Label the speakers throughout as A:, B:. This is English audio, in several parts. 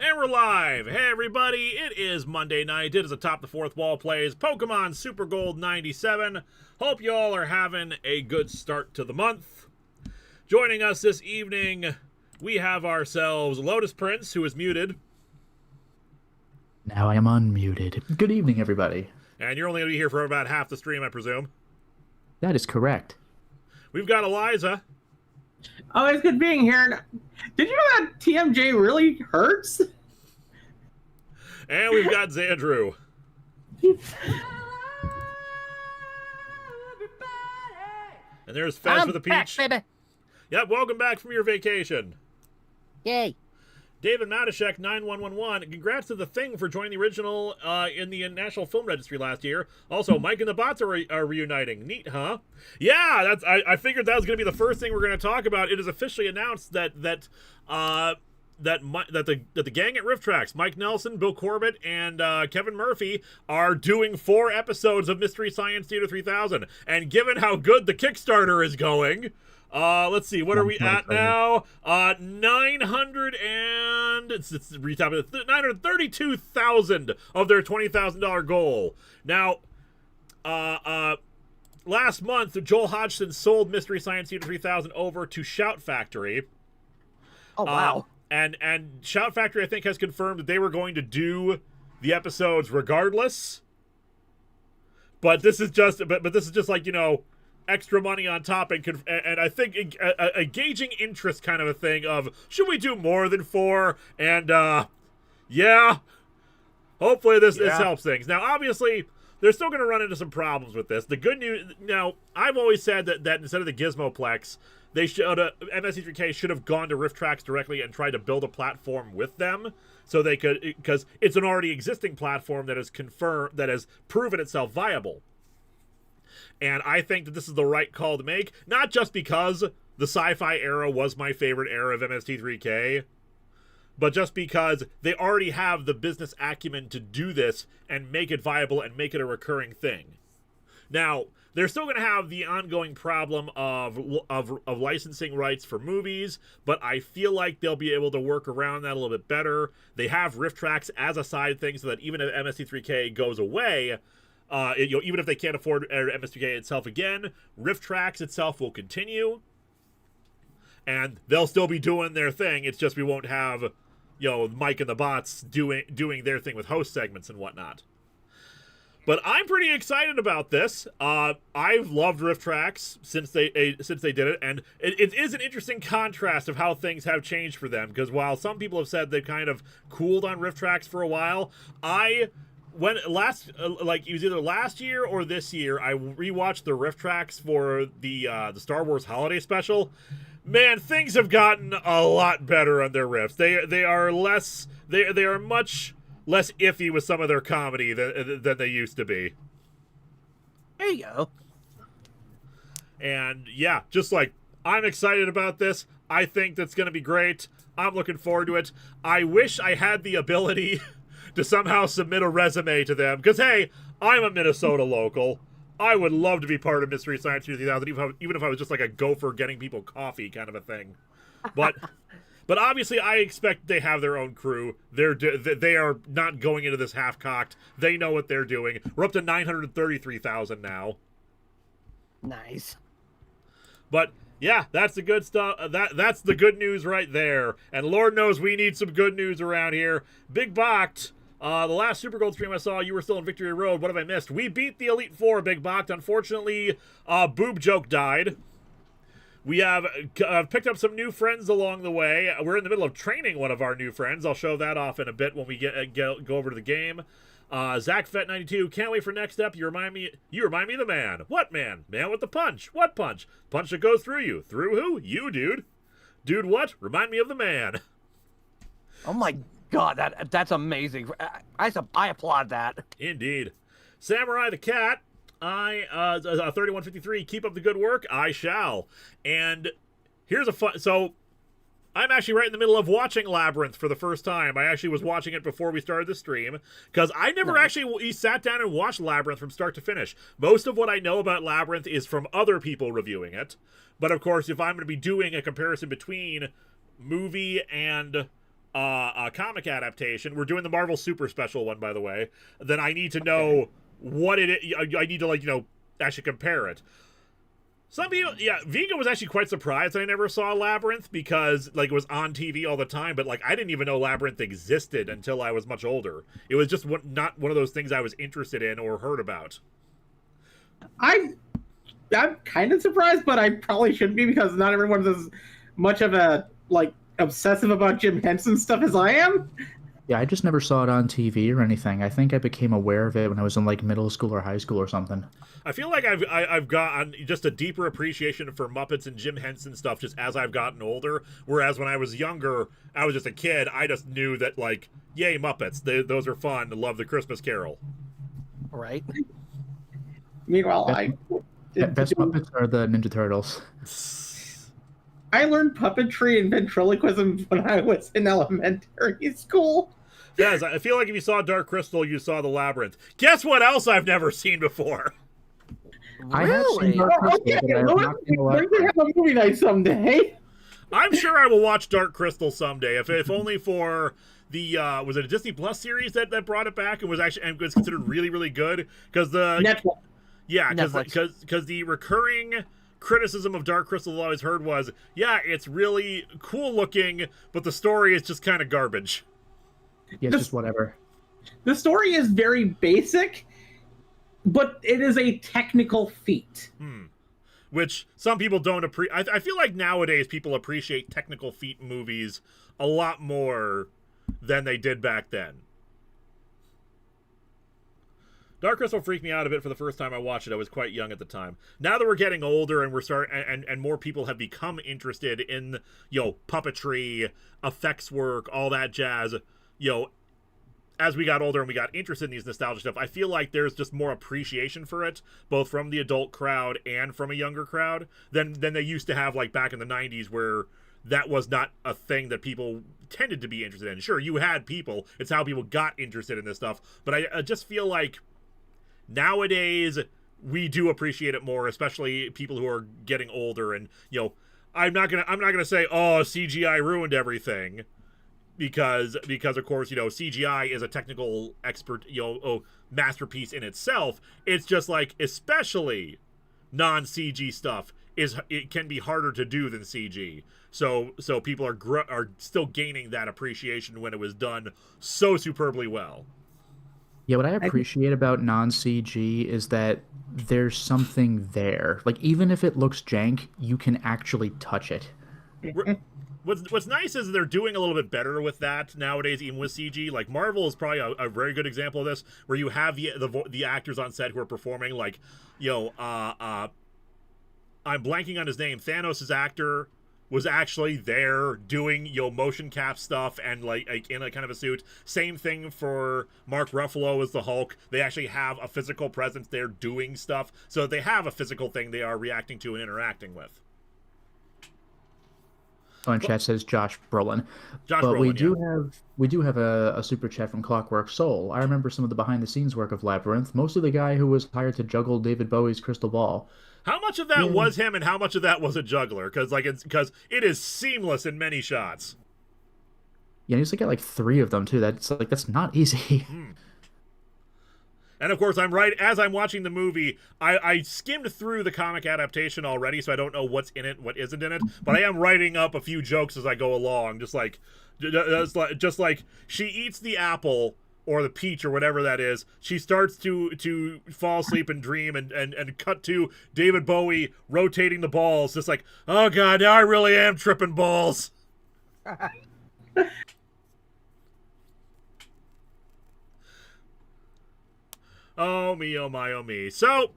A: And we're live! Hey everybody, it is Monday night. It is Atop the Fourth Wall plays Pokemon Super Gold 97. Hope you all are having a good start to the month. Joining us this evening, we have ourselves Lotus Prince, who is muted.
B: Now I am unmuted. Good evening, everybody.
A: And you're only going to be here for about half the stream, I presume.
B: That is correct.
A: We've got Eliza.
C: Always good being here. Did you know that TMJ really hurts?
A: And we've got Xandru. And there's Fez with a Peach.
D: Back, baby.
A: Yep, welcome back from your vacation.
D: Yay.
A: David Matashek 9111. Congrats to The Thing for joining the original in the National Film Registry last year. Also, Mike and the Bots are reuniting. Neat, huh? Yeah, I figured that was going to be the first thing we're going to talk about. It is officially announced that the gang at Rifftrax, Mike Nelson, Bill Corbett, and Kevin Murphy, are doing 4 episodes of Mystery Science Theater 3000. And given how good the Kickstarter is going, let's see, what are we at now? 932,000 of their $20,000 goal. Now, last month, Joel Hodgson sold Mystery Science Theater 3000 over to Shout Factory.
D: Oh, wow.
A: And Shout Factory, I think, has confirmed that they were going to do the episodes regardless. But this is just, but this is just like, you know, extra money on top, and I think a gauging interest kind of a thing of, should we do more than 4? And yeah, hopefully this helps things. Now, obviously, they're still going to run into some problems with this. The good news, now, I've always said that instead of the Gizmoplex, they should MST3K should have gone to Rifftrax directly and tried to build a platform with them, so they could, because it's an already existing platform that has proven itself viable. And I think that this is the right call to make, not just because the sci-fi era was my favorite era of MST3K, but just because they already have the business acumen to do this and make it viable and make it a recurring thing. Now, they're still going to have the ongoing problem of licensing rights for movies, but I feel like they'll be able to work around that a little bit better. They have Rifftrax as a side thing so that even if MST3K goes away, even if they can't afford MST3K itself again, Rifftrax itself will continue, and they'll still be doing their thing. It's just we won't have, you know, Mike and the Bots doing their thing with host segments and whatnot. But I'm pretty excited about this. I've loved Rifftrax since they did it, and it is an interesting contrast of how things have changed for them. Because while some people have said they've kind of cooled on Rifftrax for a while, it was either last year or this year, I rewatched the Rifftrax for the Star Wars Holiday Special. Man, things have gotten a lot better on their riffs. They are much less iffy with some of their comedy than they used to be.
D: There you go.
A: And yeah, just like, I'm excited about this. I think that's going to be great. I'm looking forward to it. I wish I had the ability to somehow submit a resume to them, because hey, I'm a Minnesota local. I would love to be part of Mystery Science 3000, even if I was just like a gopher getting people coffee kind of a thing. But obviously, I expect they have their own crew. They are not going into this half-cocked. They know what they're doing. We're up to 933,000 now.
D: Nice.
A: But yeah, that's the good stuff. That's the good news right there. And Lord knows we need some good news around here. Big Boct, the last Super Gold stream I saw, you were still in Victory Road. What have I missed? We beat the Elite Four, Big Boct. Unfortunately, Boob Joke died. We have picked up some new friends along the way. We're in the middle of training one of our new friends. I'll show that off in a bit when we go over to the game. Zach Fett 92, can't wait for next step. You remind me of the man. What man? Man with the punch. What punch? Punch that goes through you. Through who? You, dude. Dude, what? Remind me of the man.
D: Oh my god, that's amazing. I applaud that.
A: Indeed. Samurai the Cat, 3153, keep up the good work. I shall. And here's a fun, so I'm actually right in the middle of watching Labyrinth for the first time. I actually was watching it before we started the stream, because I never actually sat down and watched Labyrinth from start to finish. Most of what I know about Labyrinth is from other people reviewing it. But of course, if I'm going to be doing a comparison between movie and comic adaptation, we're doing the Marvel Super Special one, by the way, then I need to know what it is. I need to, like, actually compare it. Some people, Vega was actually quite surprised that I never saw Labyrinth because, like, it was on TV all the time, but, like, I didn't even know Labyrinth existed until I was much older. It was just not one of those things I was interested in or heard about.
C: I'm kind of surprised, but I probably shouldn't be because not everyone's as much of a, like, obsessive about Jim Henson stuff as I am.
B: Yeah, I just never saw it on TV or anything. I think I became aware of it when I was in like middle school or high school or something.
A: I feel like I've gotten just a deeper appreciation for Muppets and Jim Henson stuff just as I've gotten older. Whereas when I was younger, I was just a kid. I just knew that, like, yay, Muppets. Those are fun. I love the Christmas Carol.
D: Right.
C: Meanwhile,
B: Best Muppets are the Ninja Turtles.
C: I learned puppetry and ventriloquism when I was in elementary school.
A: Yes, I feel like if you saw Dark Crystal, you saw the Labyrinth. Guess what else I've never seen before?
B: I have seen Dark Crystal, but I have not seen a lot.
C: We're gonna have a movie night someday.
A: I'm sure I will watch Dark Crystal someday, if only for the was it a Disney Plus series that brought it back and was considered really, really good because the
C: Netflix.
A: Yeah, because the recurring criticism of Dark Crystal I've always heard was, it's really cool looking, but the story is just kind of garbage.
B: Yeah, it's just whatever.
C: The story is very basic, but it is a technical feat.
A: Which some people don't appreciate. I feel like nowadays people appreciate technical feat movies a lot more than they did back then. Dark Crystal freaked me out a bit for the first time I watched it. I was quite young at the time. Now that we're getting older and we're and more people have become interested in, puppetry, effects work, all that jazz, as we got older and we got interested in these nostalgia stuff, I feel like there's just more appreciation for it, both from the adult crowd and from a younger crowd than they used to have, like, back in the 90s where that was not a thing that people tended to be interested in. Sure, you had people. It's how people got interested in this stuff. But I just feel like nowadays we do appreciate it more, especially people who are getting older. And, I'm not gonna say, oh, CGI ruined everything. Because of course, CGI is a technical masterpiece in itself. It's just like, especially non-CG stuff it can be harder to do than CG. So people are still gaining that appreciation when it was done so superbly well.
B: Yeah, what I appreciate about non-CG is that there's something there. Like, even if it looks jank, you can actually touch it.
A: What's nice is they're doing a little bit better with that nowadays, even with CG. Like, Marvel is probably a very good example of this, where you have the actors on set who are performing, like, I'm blanking on his name. Thanos' actor was actually there doing, motion cap stuff and like in a kind of a suit. Same thing for Mark Ruffalo as the Hulk. They actually have a physical presence there doing stuff, so they have a physical thing they are reacting to and interacting with.
B: On chat says Josh Brolin. We do have a super chat from Clockwork Soul. I remember some of the behind the scenes work of Labyrinth, mostly the guy who was hired to juggle David Bowie's crystal ball.
A: How much of that was him and how much of that was a juggler? Because it is seamless in many shots.
B: Yeah, he's got like 3 of them too. That's not easy.
A: And of course, as I'm watching the movie, I skimmed through the comic adaptation already, so I don't know what's in it, what isn't in it. But I am writing up a few jokes as I go along, just like she eats the apple or the peach or whatever that is. She starts to fall asleep and dream, and cut to David Bowie rotating the balls, just like, oh god, now I really am tripping balls. Oh me, oh my, oh me. So,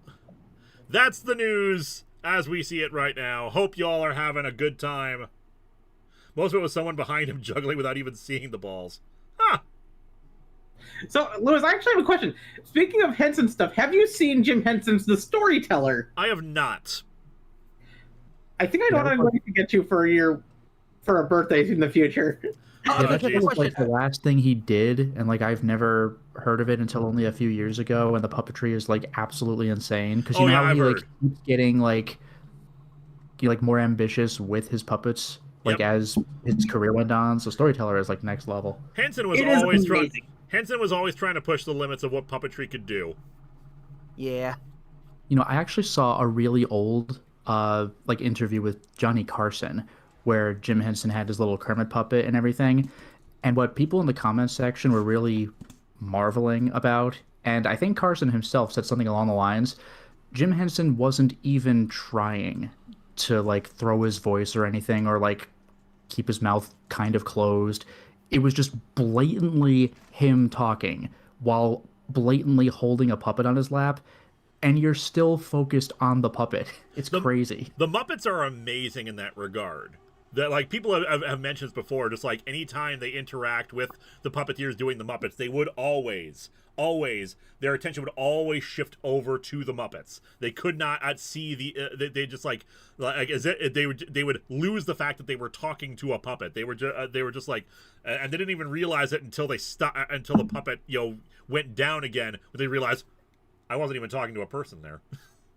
A: that's the news as we see it right now. Hope y'all are having a good time. Most of it was someone behind him juggling without even seeing the balls. Huh.
C: So, Louis, I actually have a question. Speaking of Henson stuff, have you seen Jim Henson's The Storyteller?
A: I have not.
C: I think I know what I'm going to get you for a birthday in the future.
B: Yeah, that was like the last thing he did, and like I've never heard of it until only a few years ago, and the puppetry is like absolutely insane because how he like keeps getting like more ambitious with his puppets like as his career went on. So storyteller is like next level.
A: Henson was always trying to push the limits of what puppetry could do.
D: Yeah.
B: You know, I actually saw a really old like interview with Johnny Carson where Jim Henson had his little Kermit puppet and everything. And what people in the comments section were really marveling about, and I think Carson himself said something along the lines, Jim Henson wasn't even trying to like throw his voice or anything or like keep his mouth kind of closed. It was just blatantly him talking while blatantly holding a puppet on his lap, and you're still focused on the puppet. It's crazy.
A: The Muppets are amazing in that regard. That, like, people have mentioned this before, just like anytime they interact with the puppeteers doing the Muppets, they would always, their attention would always shift over to the Muppets. They could not see they just like as it, they would lose the fact that they were talking to a puppet. They were just like, and they didn't even realize it until until the puppet went down again. But they realized I wasn't even talking to a person there.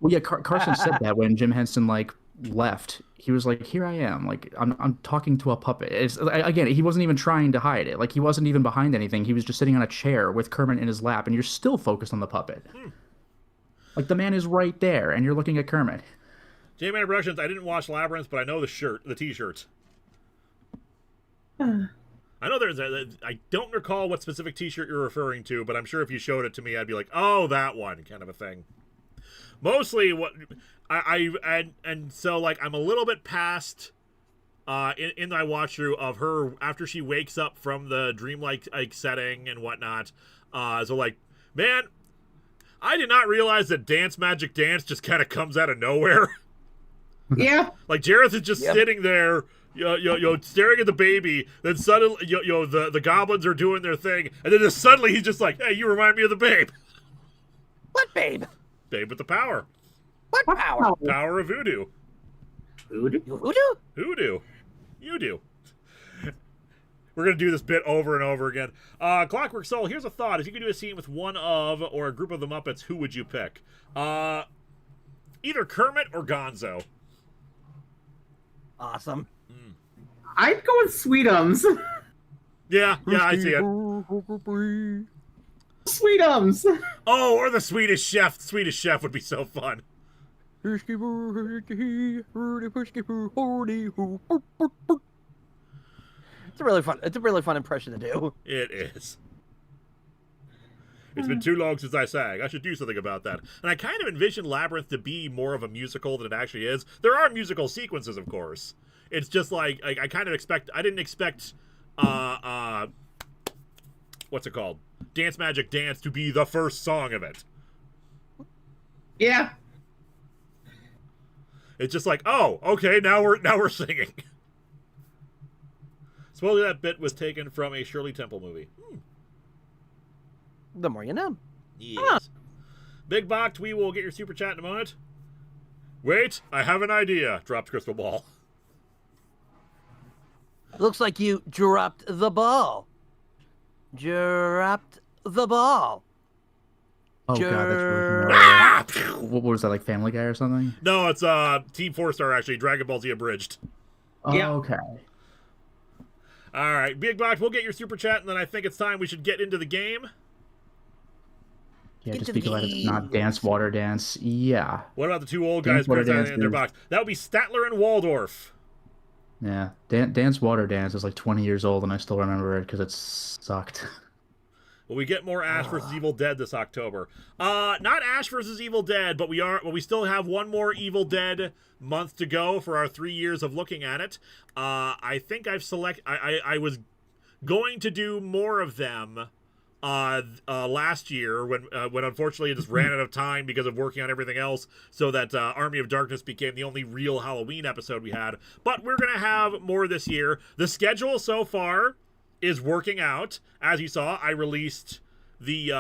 B: Well, yeah, Carson said that when Jim Henson like left, he was like, "Here I am, like I'm talking to a puppet." Again, he wasn't even trying to hide it. Like he wasn't even behind anything. He was just sitting on a chair with Kermit in his lap, and you're still focused on the puppet. Like the man is right there, and you're looking at Kermit.
A: J-Man Productions. I didn't watch Labyrinth, but I know the T-shirts. I know I don't recall what specific T-shirt you're referring to, but I'm sure if you showed it to me, I'd be like, "Oh, that one," kind of a thing. Mostly what and so like I'm a little bit past in my watch through of her after she wakes up from the dreamlike setting and whatnot. So like, man, I did not realize that Dance Magic Dance just kind of comes out of nowhere.
C: Yeah.
A: Like Jareth is just sitting there, staring at the baby. Then suddenly, the goblins are doing their thing, and then just suddenly he's just like, "Hey, you remind me of the babe."
D: What babe?
A: Babe with the power.
D: What power?
A: Power of voodoo.
C: Voodoo?
A: Hoodoo. You do. We're going to do this bit over and over again. Clockwork Soul, here's a thought. If you could do a scene with one of or a group of the Muppets, who would you pick? Either Kermit or Gonzo.
D: Awesome.
C: I'd go with Sweetums.
A: Yeah, I see it.
C: Sweetums.
A: Oh, or the Swedish Chef. The Swedish Chef would be so fun.
D: It's a really fun impression to do.
A: It is. It's been too long since I sang. I should do something about that. And I kind of envision Labyrinth to be more of a musical than it actually is. There are musical sequences, of course. It's just like I didn't expect what's it called? Dance Magic Dance to be the first song of it.
C: Yeah.
A: It's just like, oh, okay, now we're singing. Supposedly that bit was taken from a Shirley Temple movie.
D: The more you know.
A: Yes. Huh. Big Box, we will get your super chat in a moment. Wait, I have an idea. Dropped crystal ball.
D: Looks like you dropped the ball. Dropped the ball.
B: Oh god, that's really what was that, like Family Guy or something?
A: No, it's Team 4-Star actually, Dragon Ball Z Abridged.
B: Oh, yeah. Okay.
A: Alright, Big Box, we'll get your super chat, and then I think it's time we should get into the game.
B: Yeah, just be glad it's not Dance Water Dance. Yeah.
A: What about the two old guys in their box? That would be Statler and Waldorf.
B: Yeah, Dance Water Dance is like 20 years old, and I still remember it because it sucked.
A: Well, we get more Ash vs. Evil Dead this October. Not Ash vs. Evil Dead, but we still have one more Evil Dead month to go for our 3 years of looking at it. I think I was going to do more of them last year when unfortunately it just ran out of time because of working on everything else, so that Army of Darkness became the only real Halloween episode we had. But we're gonna have more this year. The schedule so far is working out. As you saw, I released the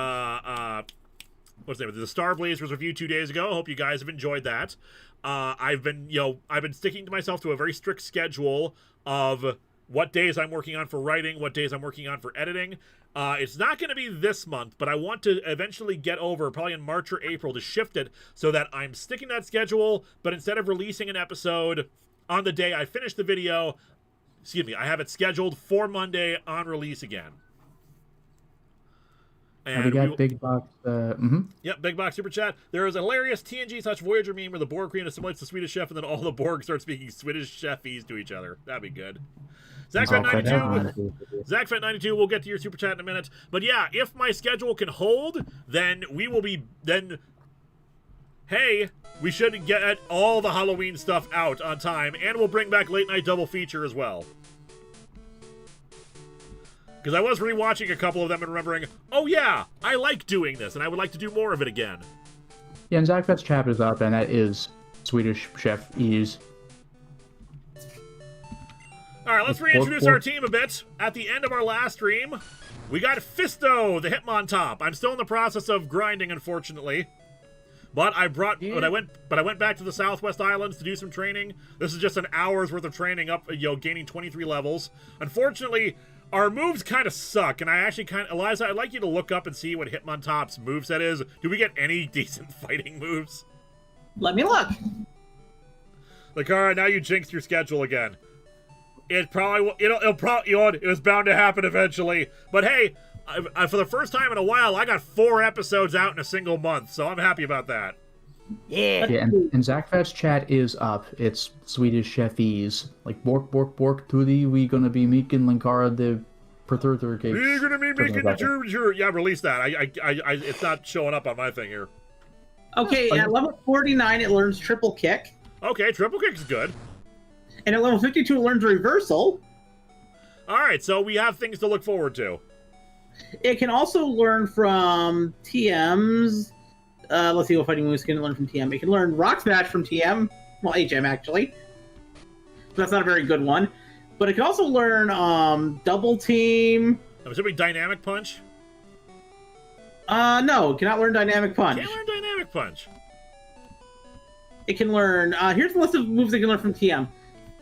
A: what's the name? The Star Blazers review 2 days ago. I hope you guys have enjoyed that. I've been sticking to myself to a very strict schedule of what days I'm working on for writing, what days I'm working on for editing. It's not going to be this month, but I want to eventually get over, probably in March or April, to shift it so that I'm sticking to that schedule, but instead of releasing an episode on the day I finish the video, Excuse me. I have it scheduled for Monday on release again.
B: And we got Big Box.
A: Yep, Big Box Super Chat. There is a hilarious TNG/Voyager meme where the Borg queen assimilates the Swedish chef, and then all the Borg start speaking Swedish chefese to each other. That'd be good. ZachFet92, we'll get to your Super Chat in a minute. But yeah, if my schedule can hold, then we will be... Then, hey, we should get all the Halloween stuff out on time, and we'll bring back Late Night Double Feature as well. Because I was rewatching a couple of them and remembering, oh yeah, I like doing this, and I would like to do more of it again.
B: Yeah, and ZachFet's chat is up, and that is Swedish Chef Ease.
A: All right, let's reintroduce our team a bit. At the end of our last stream, we got Fisto, the Hitmontop. I'm still in the process of grinding, unfortunately. But I went back to the Southwest Islands to do some training. This is just an hour's worth of training up, gaining 23 levels. Unfortunately, our moves kind of suck, and I actually Eliza, I'd like you to look up and see what Hitmontop's moveset is. Do we get any decent fighting moves?
C: Let me look.
A: Linkara, now you jinxed your schedule again. It probably it was bound to happen eventually. But hey, for the first time in a while, I got 4 episodes out in a single month, so I'm happy about that.
D: Yeah.
B: Yeah, and ZachFet's chat is up. It's Swedish Chefese. Like, bork, bork, bork, Tudi, we gonna be making Linkara the Proto-Johto.
A: We're gonna be making the Yeah, release that. I it's not showing up on my thing here.
C: Okay, at level 49, it learns triple kick.
A: Okay, triple kick is good.
C: And at level 52, it learns reversal.
A: All right, so we have things to look forward to.
C: It can also learn from TMs. Let's see what fighting moves can learn from TM. It can learn Rock Smash from TM. Well, HM, actually. That's not a very good one. But it can also learn Double Team.
A: I'm assuming Dynamic Punch?
C: No, it cannot learn Dynamic Punch.
A: Can't learn Dynamic Punch.
C: It can learn... here's the list of moves it can learn from TM.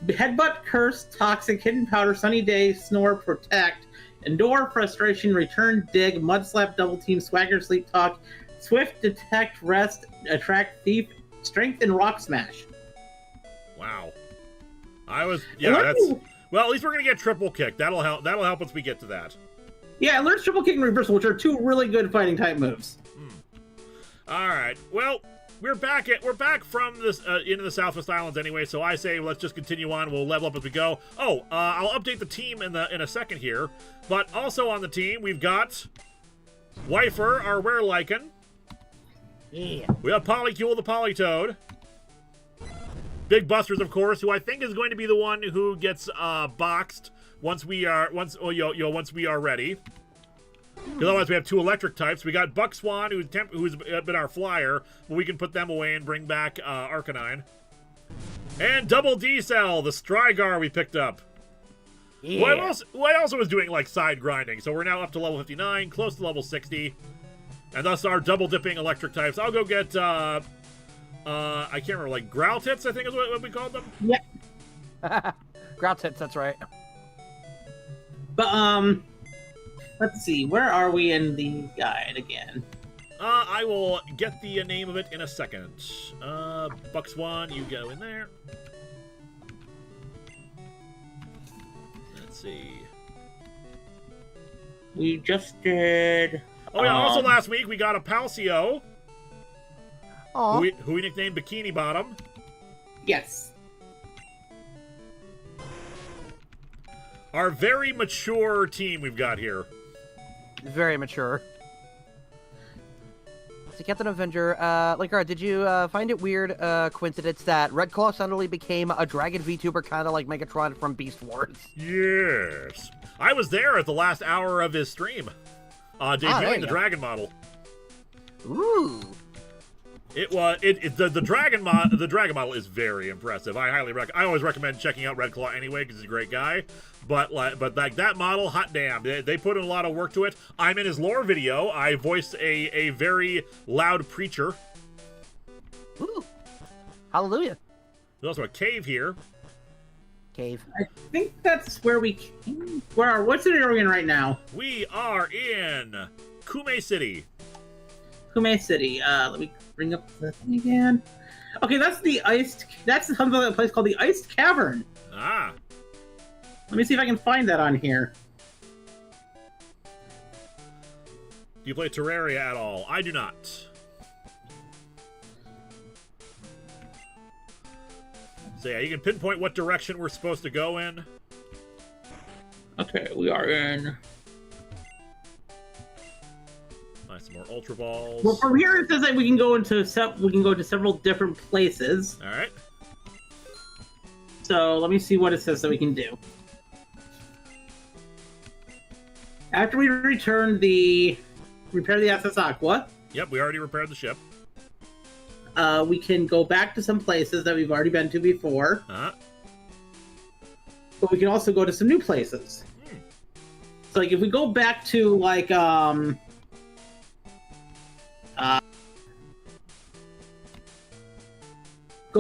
C: Headbutt, Curse, Toxic, Hidden Powder, Sunny Day, Snore, Protect, Endure, Frustration, Return, Dig, Mud Slap, Double Team, Swagger, Sleep Talk, Swift, Detect, Rest, Attract, Thief, Strength, and Rock Smash.
A: Wow. Well, at least we're gonna get triple kick. That'll help once we get to that.
C: Yeah, it learns triple kick and reversal, which are 2 really good fighting type moves.
A: All right. Well, we're back from this into the Southwest Islands anyway. So I say let's just continue on. We'll level up as we go. Oh, I'll update the team in a second here. But also on the team we've got Wifer, our Werelycan.
D: Yeah.
A: We have Polycule, the Polytoad. Big Busters, of course, who I think is going to be the one who gets boxed once we are ready. Because otherwise we have 2 electric types. We got Buck Swan, who's been our flyer, but we can put them away and bring back Arcanine. And Double D-Cell, the Strigar we picked up.
D: Yeah.
A: Who I also was doing like side grinding, so we're now up to level 59, close to level 60. And thus our double dipping electric types. I'll go get I can't remember, like Growlitits, I think is what we called them.
C: Yeah.
D: Growlitits, that's right.
C: But let's see, where are we in the guide again?
A: I will get the name of it in a second. Buck Swan, you go in there. Let's see.
C: We just did...
A: Oh yeah, also last week we got a Palsio.
D: Aww.
A: Who we nicknamed Bikini Bottom.
C: Yes.
A: Our very mature team we've got here.
D: Very mature. So Captain Avenger, Linkara, did you find it weird coincidence that Red Claw suddenly became a Dragon VTuber, kind of like Megatron from Beast Wars?
A: Yes. I was there at the last hour of his stream. Debuting the Dragon model.
D: Ooh.
A: The dragon model is very impressive. I always recommend checking out Red Claw anyway because he's a great guy. But that model, hot damn, they put in a lot of work to it. I'm in his lore video. I voiced a very loud preacher.
D: Ooh. Hallelujah.
A: There's also a cave here.
D: Cave.
C: I think that's where we came. What city are we in right now?
A: We are in Kume City.
C: Kume City. Let me bring up the thing again. Okay, that's the iced. That's something a place called the Iced Cavern.
A: Ah.
C: Let me see if I can find that on here.
A: Do you play Terraria at all? I do not. So yeah, you can pinpoint what direction we're supposed to go in.
C: Okay, we are in.
A: Nice, some more Ultra Balls.
C: Well, from here it says that we can go to several different places.
A: All right.
C: So let me see what it says that we can do. After we repair the SS Aqua.
A: Yep, we already repaired the ship.
C: We can go back to some places that we've already been to before. But we can also go to some new places. So, like, if we go back to, like, go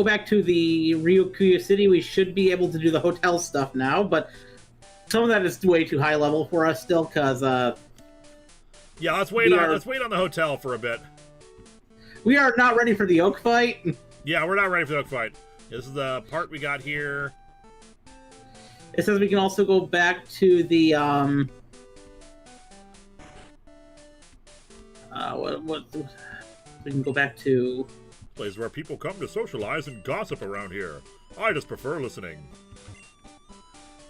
C: back to the Ryukyu City, we should be able to do the hotel stuff now, but some of that is way too high level for us still, because,
A: yeah, let's wait on the hotel for a bit.
C: We are not ready for the Oak fight.
A: Yeah, we're not ready for the Oak fight. This is the part we got here.
C: It says we can also go back to the, we can go back to...
A: Place where people come to socialize and gossip around here. I just prefer listening.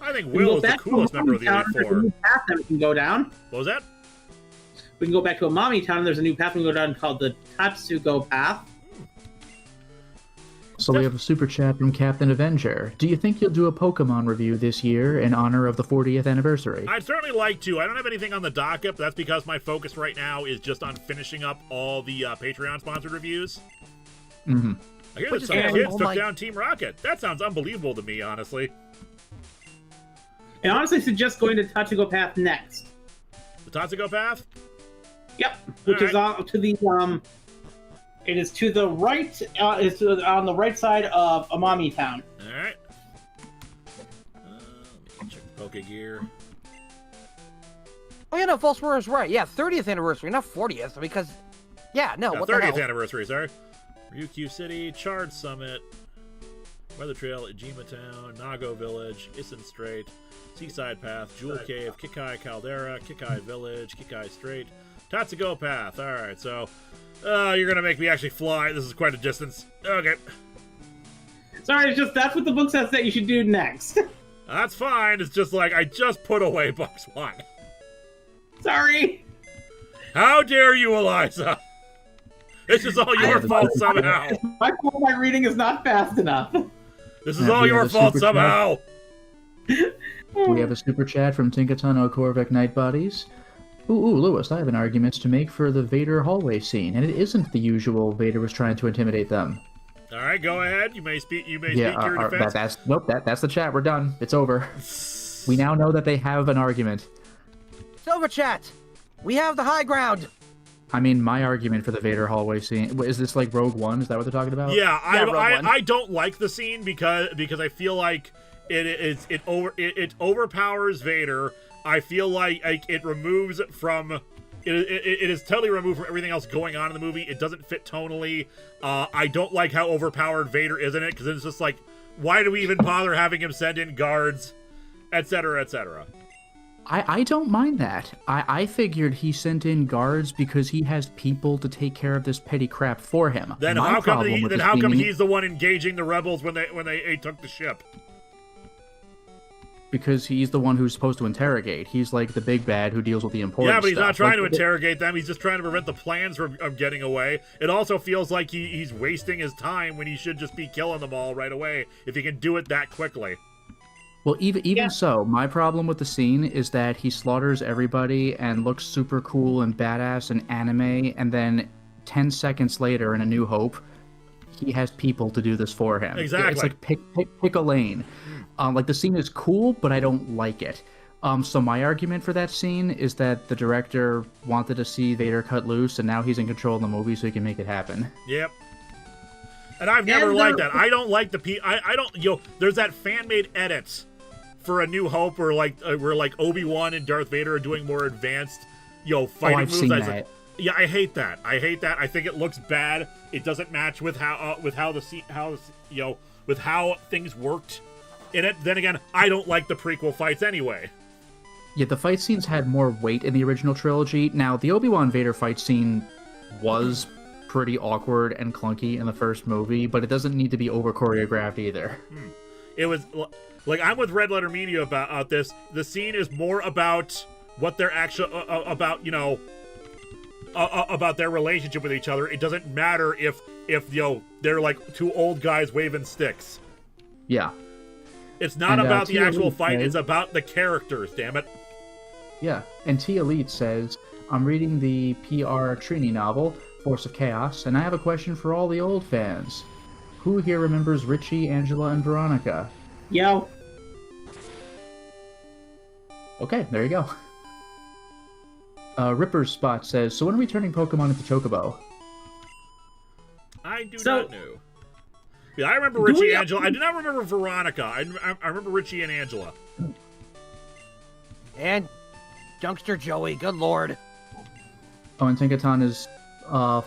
A: I think Will is the coolest member of the Elite Four.
C: There's a new path that we can go down.
A: What was that?
C: We can go back to Amami Town, and there's a new path we can go down called the Tatsugo Path.
B: So we have a super chat from Captain Avenger. Do you think you'll do a Pokemon review this year in honor of the 40th anniversary?
A: I'd certainly like to. I don't have anything on the docket, but that's because my focus right now is just on finishing up all the Patreon-sponsored reviews.
B: Mm-hmm.
A: I hear that some kids took down Team Rocket. That sounds unbelievable to me, honestly.
C: And honestly, suggest going to Tatsugo Path next.
A: The Tatsugo Path?
C: Yep, which is to the it is to the right. It's on the right side of Amami Town.
A: All right. Let me check the Poke Gear.
D: Oh yeah, no, Falseware is right. Yeah, 30th anniversary, not 40th, because yeah, no, what
A: 30th
D: the hell?
A: anniversary, sorry. Ryukyu City, Chard Summit, Weather Trail, Ijima Town, Nago Village, Isen Strait, Seaside Path, Jewel Cave, Kikai Caldera, Kikai Village, Kikai Strait, Tatsugo Path. Alright, so you're gonna make me actually fly. This is quite a distance. Okay.
C: Sorry, it's just that's what the book says that you should do next.
A: That's fine. It's just like I just put away Box 1.
C: Sorry.
A: How dare you, Eliza? This is all your fault somehow.
C: My fault my reading is not fast enough.
A: This is all your fault somehow.
B: We have a super chat from Tinkatano Korvik Nightbodies. Ooh, Lewis, I have an argument to make for the Vader hallway scene, and it isn't the usual Vader was trying to intimidate them.
A: All right, go ahead. You may speak your defense.
B: That's the chat. We're done. It's over. We now know that they have an argument.
D: Silver chat. We have the high ground.
B: I mean, my argument for the Vader hallway scene is this like Rogue One? Is that what they're talking about?
A: Yeah, I don't like the scene because I feel like it overpowers Vader. I feel like it removes from it is totally removed from everything else going on in the movie. It doesn't fit tonally. I don't like how overpowered Vader is in it because it's just like, why do we even bother having him send in guards, etc., etc.
B: I don't mind that. I figured he sent in guards because he has people to take care of this petty crap for him.
A: Then how come he's the one engaging the rebels when they took the ship?
B: Because he's the one who's supposed to interrogate. He's like the big bad who deals with the important stuff.
A: Yeah, but he's not trying to interrogate them. He's just trying to prevent the plans from getting away. It also feels like he's wasting his time when he should just be killing them all right away if he can do it that quickly.
B: Well, even so, my problem with the scene is that he slaughters everybody and looks super cool and badass in anime, and then 10 seconds later in A New Hope, he has people to do this for him.
A: Exactly.
B: It's like pick a lane. Like, the scene is cool, but I don't like it. So my argument for that scene is that the director wanted to see Vader cut loose, and now he's in control of the movie, so he can make it happen.
A: Yep. And I've never liked that. I don't like there's that fan-made edits for A New Hope where like Obi-Wan and Darth Vader are doing more advanced, fighting moves.
B: Seen that.
A: Yeah, I hate that. I think it looks bad. It doesn't match with how things worked in it. Then again, I don't like the prequel fights anyway.
B: Yeah, the fight scenes had more weight in the original trilogy. Now, the Obi-Wan Vader fight scene was pretty awkward and clunky in the first movie, but it doesn't need to be over-choreographed either.
A: It was, like, I'm with Red Letter Media about this. The scene is more about what they're actually, about, you know, about their relationship with each other. It doesn't matter if you know, they're like two old guys waving sticks.
B: Yeah.
A: It's not about the
B: Tia
A: actual
B: Elite
A: fight,
B: says-
A: it's about the characters, damn it.
B: Yeah, and T Elite says, I'm reading the PR Trini novel, Force of Chaos, and I have a question for all the old fans. Who here remembers Richie, Angela, and Veronica?
C: Yo.
B: Okay, there you go. Ripper's Spot says, so when are we turning Pokemon into Chocobo?
A: I do not know. Yeah, I remember Richie and Angela. I do not remember Veronica. I remember Richie and Angela.
D: And Youngster Joey, good lord.
B: Oh, and Tinkaton is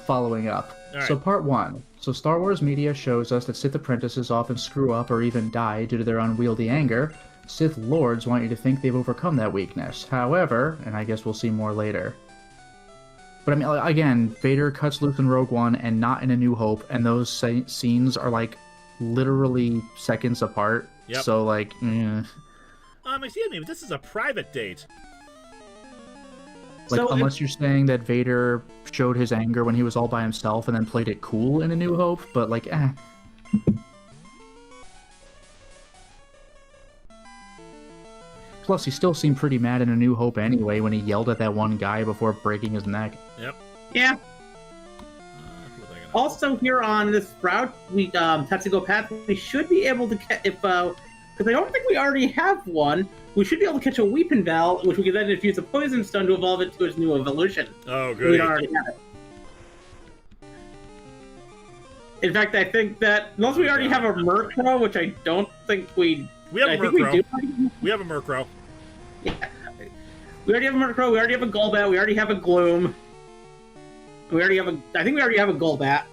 B: following up.
A: All
B: So
A: right.
B: part 1. So Star Wars media shows us that Sith apprentices often screw up or even die due to their unwieldy anger. Sith lords want you to think they've overcome that weakness. However, and I guess we'll see more later. But I mean, again, Vader cuts loose in Rogue One and not in A New Hope, and those scenes are like literally seconds apart.
A: Yep.
B: So like,
A: Excuse me, but this is a private date.
B: like
C: So
B: unless you're saying that Vader showed his anger when he was all by himself and then played it cool in A New Hope, but like, Plus, he still seemed pretty mad in A New Hope anyway when he yelled at that one guy before breaking his neck.
A: Yep.
C: Yeah. Also, here on this route, we Tetsugo Path, we should be able to catch, because I don't think we already have one, we should be able to catch a Weepinbell, which we could then infuse a Poison Stone to evolve it to its new evolution.
A: Oh,
C: We
A: good.
C: don't already have it. In fact, I think that, unless we already have a Murkrow, which I don't think we...
A: We have a
C: I think we
A: Murkrow.
C: do.
A: We have a Murkrow.
C: Yeah. We already have a Murkrow, we already have a Golbat, we already have a Gloom. We already have a... I think we already have a Golbat.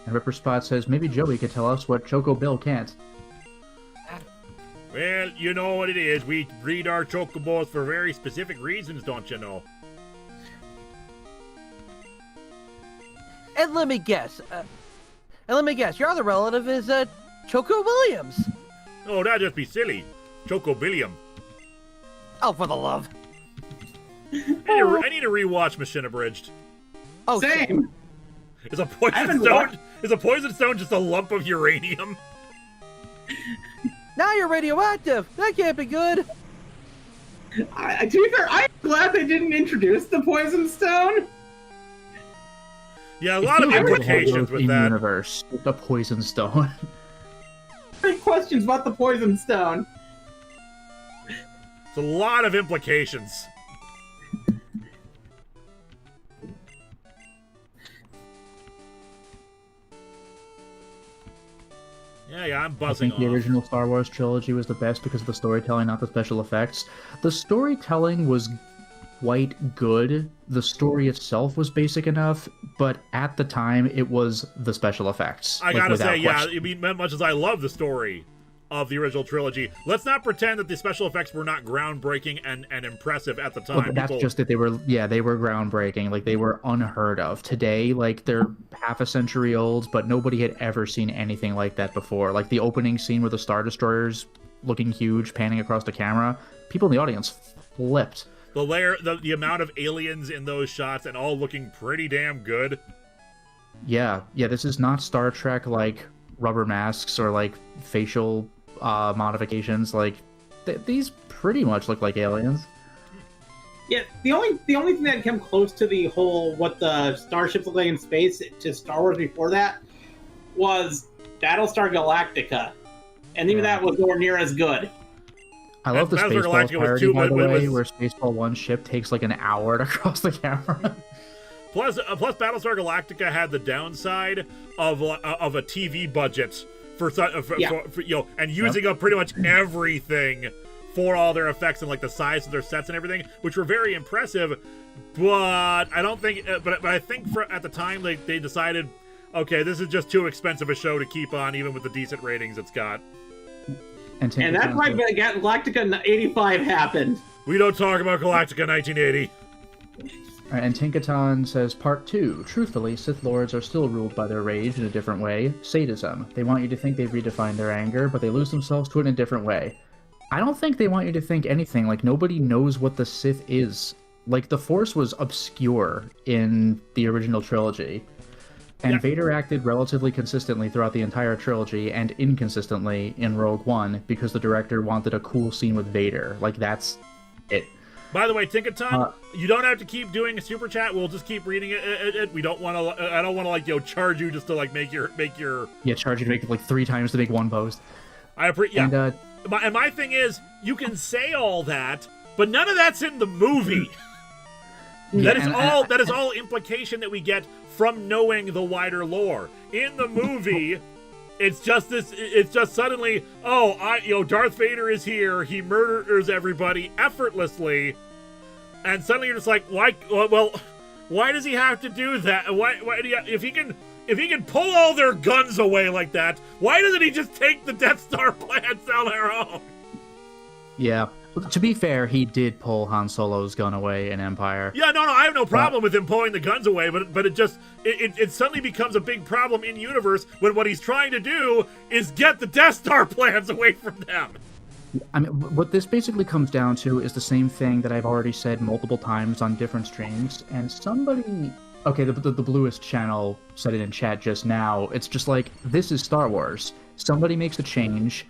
B: And Ripper Spot says, maybe Joey could tell us what Choco Bill can't.
A: Well, you know what it is. We breed our chocobos for very specific reasons, don't you know?
D: And let me guess. Your other relative is Choco Williams.
A: Oh, that'd just be silly. Chocobillium.
D: Oh, for the love.
A: I need to rewatch Machine Abridged.
D: Oh, shit.
C: Same!
A: Is a poison
C: haven't
A: stone?
C: watched-
A: Is a poison stone just a lump of uranium?
D: Now you're radioactive. That can't be good.
C: To be fair, I'm glad they didn't introduce the Poison Stone.
A: Yeah, a lot of implications with that.
B: Universe, the Poison Stone.
C: Great questions about the Poison Stone.
A: It's a lot of implications. Yeah, I'm
B: I
A: buzzing
B: think the
A: off.
B: original Star Wars trilogy was the best because of the storytelling, not the special effects. The storytelling was quite good. The story itself was basic enough, but at the time, it was the special effects.
A: I gotta
B: without
A: say, yeah,
B: question.
A: I mean, as much as I love the story of the original trilogy, let's not pretend that the special effects were not groundbreaking and impressive at the time.
B: Well, that's just that they were groundbreaking. Like, they were unheard of. Today, like, they're half a century old, but nobody had ever seen anything like that before. Like, the opening scene with the Star Destroyers looking huge, panning across the camera, people in the audience flipped.
A: the amount of aliens in those shots and all looking pretty damn good.
B: Yeah, this is not Star Trek, like, rubber masks or, like, facial modifications. Like, these pretty much look like aliens.
C: Yeah, the only thing that came close to the whole what the starships look like in space to Star Wars before that was Battlestar Galactica, and even that was nowhere near as good.
B: I love the
A: Battlestar
B: Spaceball
A: Galactica was
B: parody,
A: too-
B: by the way,
A: was-
B: where Spaceball 1 ship takes like an hour to cross the camera.
A: Plus, Battlestar Galactica had the downside of a TV budget for you know, and using up pretty much everything for all their effects and like the size of their sets and everything, which were very impressive. But I don't think, but I think at the time they decided, okay, this is just too expensive a show to keep on, even with the decent ratings it's got.
B: And
C: that's why Galactica 85 happened.
A: We don't talk about Galactica 1980.
B: All right, and Tinkaton says, Part 2. Truthfully, Sith Lords are still ruled by their rage in a different way. Sadism. They want you to think they've redefined their anger, but they lose themselves to it in a different way. I don't think they want you to think anything. Like, nobody knows what the Sith is. Like, the Force was obscure in the original trilogy. And Vader acted relatively consistently throughout the entire trilogy and inconsistently in Rogue One because the director wanted a cool scene with Vader. Like, that's it.
A: By the way, Tinkaton, you don't have to keep doing a super chat. We'll just keep reading it. We don't want to. I don't want to like charge you just to like make your.
B: Yeah, charge you to make like 3 times to make one post.
A: I appreciate. Yeah. And my thing is, you can say all that, but none of that's in the movie.
B: Yeah,
A: that is all implication that we get from knowing the wider lore. In the movie, it's just suddenly, Darth Vader is here, he murders everybody effortlessly, and suddenly you're just like, why? Well, why does he have to do that? Why do you, if he can pull all their guns away like that, why doesn't he just take the Death Star plants on their own?
B: Yeah. To be fair, he did pull Han Solo's gun away in Empire.
A: Yeah, no, I have no problem with him pulling the guns away, but it suddenly becomes a big problem in universe when what he's trying to do is get the Death Star plans away from them.
B: I mean, what this basically comes down to is the same thing that I've already said multiple times on different streams, and somebody... Okay, the Bluest channel said it in chat just now. It's just like, this is Star Wars. Somebody makes a change...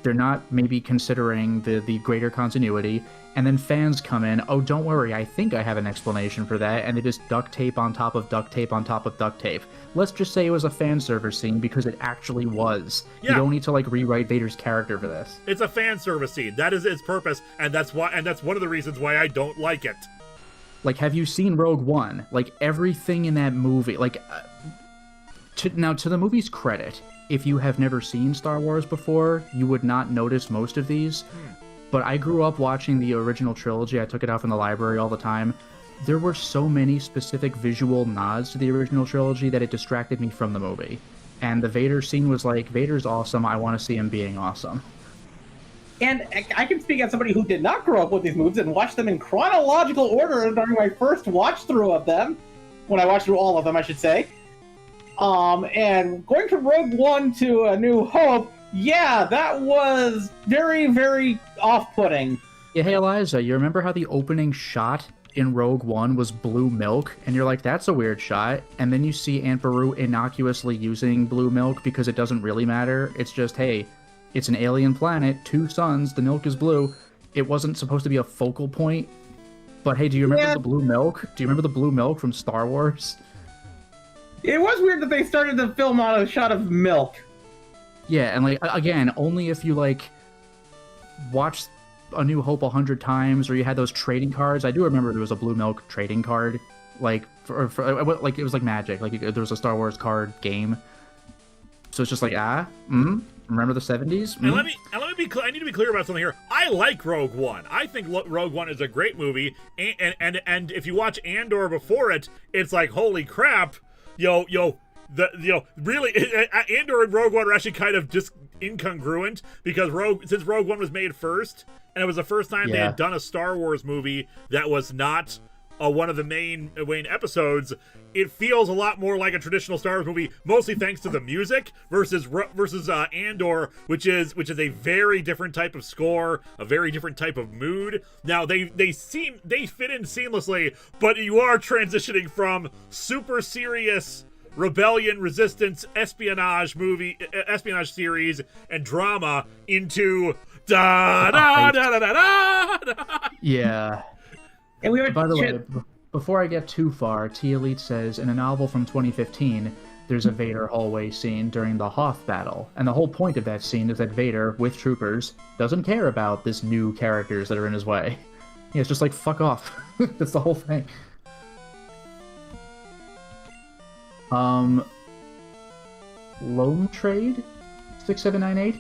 B: They're not maybe considering the greater continuity, and then fans come in, oh, don't worry, I think I have an explanation for that, and they just duct tape on top of duct tape on top of duct tape. Let's just say it was a fan service scene because it actually was. Yeah. You don't need to like rewrite Vader's character for this.
A: It's a fan service scene. That is its purpose, and that's one of the reasons why I don't like it.
B: Like, have you seen Rogue One? Like, everything in that movie, like, to the movie's credit, if you have never seen Star Wars before, you would not notice most of these. But I grew up watching the original trilogy. I took it out from the library all the time. There were so many specific visual nods to the original trilogy that it distracted me from the movie. And the Vader scene was like, Vader's awesome, I want to see him being awesome.
C: And I can speak as somebody who did not grow up with these movies and watched them in chronological order during my first watch-through of them. When I watched through all of them, I should say. And going from Rogue One to A New Hope, yeah, that was very, very off-putting.
B: Yeah, hey, Eliza, you remember how the opening shot in Rogue One was blue milk? And you're like, that's a weird shot. And then you see Aunt Beru innocuously using blue milk because it doesn't really matter. It's just, hey, it's an alien planet, 2 suns, the milk is blue. It wasn't supposed to be a focal point. But hey, do you remember the blue milk? Do you remember the blue milk from Star Wars?
C: It was weird that they started the film on a shot of milk.
B: Yeah, and like, again, only if you like watched A New Hope 100 times, or you had those trading cards. I do remember there was a blue milk trading card, like like it was like Magic, like there was a Star Wars card game. So it's just like remember the 70s?
A: And let me be clear. I need to be clear about something here. I like Rogue One. I think Rogue One is a great movie, and if you watch Andor before it, it's like, holy crap. Really, Andor and Rogue One are actually kind of just incongruent because since Rogue One was made first, and it was the first time they had done a Star Wars movie that was not one of the main episodes, it feels a lot more like a traditional Star Wars movie, mostly thanks to the music versus Andor, which is a very different type of score, a very different type of mood. Now they fit in seamlessly, but you are transitioning from super serious rebellion, resistance, espionage series, and drama into da da da da da da.
B: Yeah.
C: And
B: by the way, before I get too far, T-Elite says, in a novel from 2015, there's a Vader hallway scene during the Hoth battle, and the whole point of that scene is that Vader, with troopers, doesn't care about this new characters that are in his way. Yeah, it's just like, fuck off. That's the whole thing. Lone Trade 6798.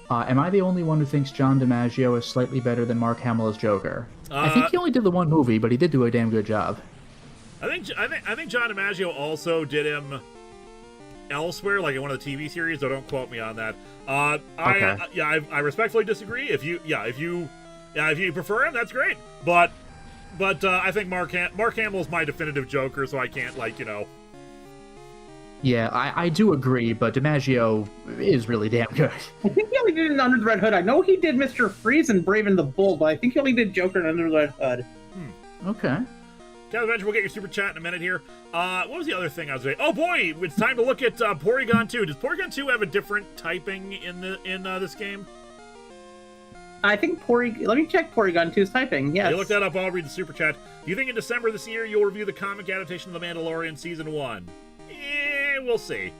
B: Am I the only one who thinks John DiMaggio is slightly better than Mark Hamill as Joker? I think he only did the one movie, but he did do a damn good job.
A: I think John DiMaggio also did him. elsewhere, like in one of the TV series. So don't quote me on that. I respectfully disagree. If you prefer him, that's great. But I think Mark Hamill is my definitive Joker, so I can't
B: Yeah, I do agree, but DiMaggio is really damn good.
C: I think he only did it Under the Red Hood. I know he did Mr. Freeze and Brave and the Bold, but I think he only did Joker and Under the Red Hood.
B: Okay.
A: Captain Avenger, we'll get your super chat in a minute here. What was the other thing I was saying? Oh boy, it's time to look at Porygon 2. Does Porygon 2 have a different typing in this game?
C: I think let me check Porygon 2's typing. Yes.
A: You look that up, I'll read the super chat. Do you think in December this year you'll review the comic adaptation of The Mandalorian Season 1? We'll see.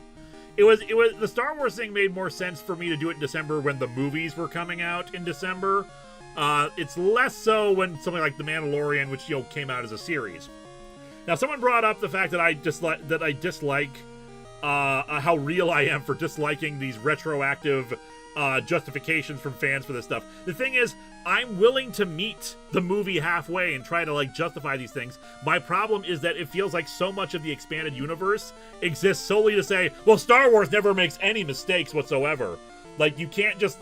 A: It was the Star Wars thing made more sense for me to do it in December when the movies were coming out in December. It's less so when something like The Mandalorian, which came out as a series. Now, someone brought up the fact that I dislike how real I am for disliking these retroactive justifications from fans for this stuff. The thing is, I'm willing to meet the movie halfway and try to justify these things. My problem is that it feels like so much of the expanded universe exists solely to say, well, Star Wars never makes any mistakes whatsoever. You can't just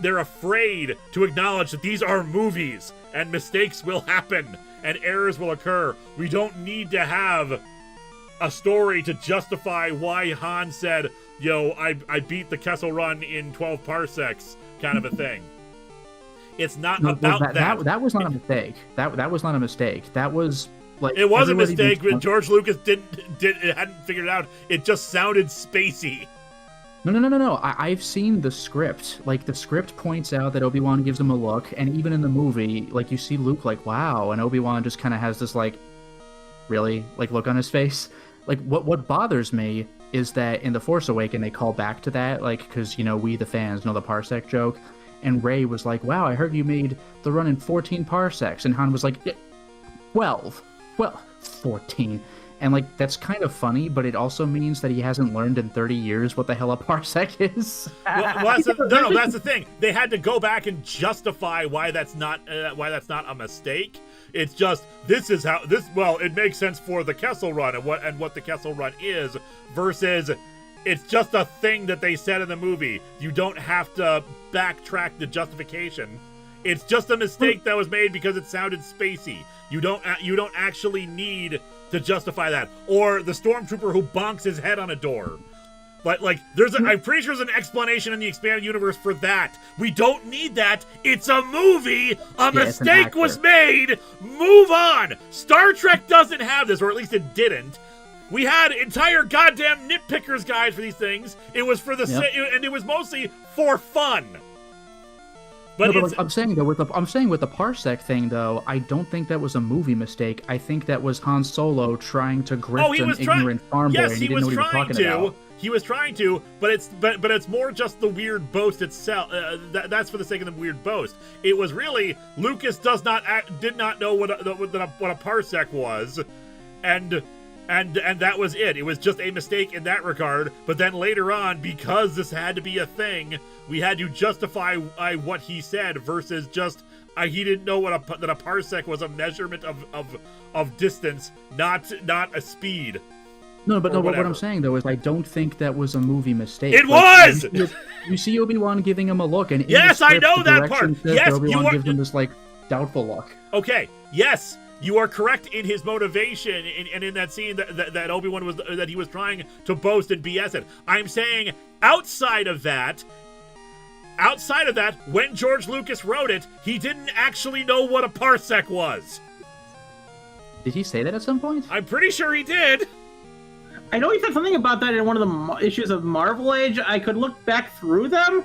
A: they're afraid to acknowledge that these are movies and mistakes will happen and errors will occur. We don't need to have a story to justify why Han said, I beat the Kessel Run in 12 parsecs, kind of a thing. It's not about that.
B: That was not a mistake. That was not a mistake. That was
A: it was a mistake, but George Lucas hadn't figured it out. It just sounded spacey.
B: No. I've seen the script. The script points out that Obi-Wan gives him a look, and even in the movie, you see Luke wow, and Obi-Wan just kind of has this really look on his face. What bothers me is that in The Force Awakens they call back to that, because we the fans know the parsec joke, and Rey was wow, I heard you made the run in 14 parsecs, and Han was 12. Well, 14. And that's kind of funny, but it also means that he hasn't learned in 30 years what the hell a parsec is.
A: That's the thing. They had to go back and justify why that's not a mistake. It's just it makes sense for the Kessel Run and what the Kessel Run is versus it's just a thing that they said in the movie. You don't have to backtrack the justification. It's just a mistake that was made because it sounded spacey. You don't actually need to justify that. Or the stormtrooper who bonks his head on a door. I'm pretty sure there's an explanation in the expanded universe for that. We don't need that. It's a movie. A mistake was made. Move on. Star Trek doesn't have this, or at least it didn't. We had entire goddamn nitpickers guides for these things. It was for and it was mostly for fun. But
B: I'm saying with the parsec thing though, I don't think that was a movie mistake. I think that was Han Solo trying to grift an ignorant farm boy, and he didn't know what he was talking about.
A: He was trying to, but it's more just the weird boast itself. That's for the sake of the weird boast. It was really Lucas did not know what a parsec was, and that was it. It was just a mistake in that regard. But then later on, because this had to be a thing, we had to justify what he said versus just he didn't know that a parsec was a measurement of distance, not a speed.
B: What I'm saying though is I don't think that was a movie mistake.
A: It was.
B: You see Obi-Wan giving him a look, and
A: yes, I know that part. Yes,
B: Obi-Wan gives him this doubtful look.
A: Okay, yes. You are correct in his motivation and in that scene that Obi-Wan that he was trying to boast and BS it. I'm saying outside of that, when George Lucas wrote it, he didn't actually know what a parsec was.
B: Did he say that at some point?
A: I'm pretty sure he did.
C: I know he said something about that in one of the issues of Marvel Age. I could look back through them.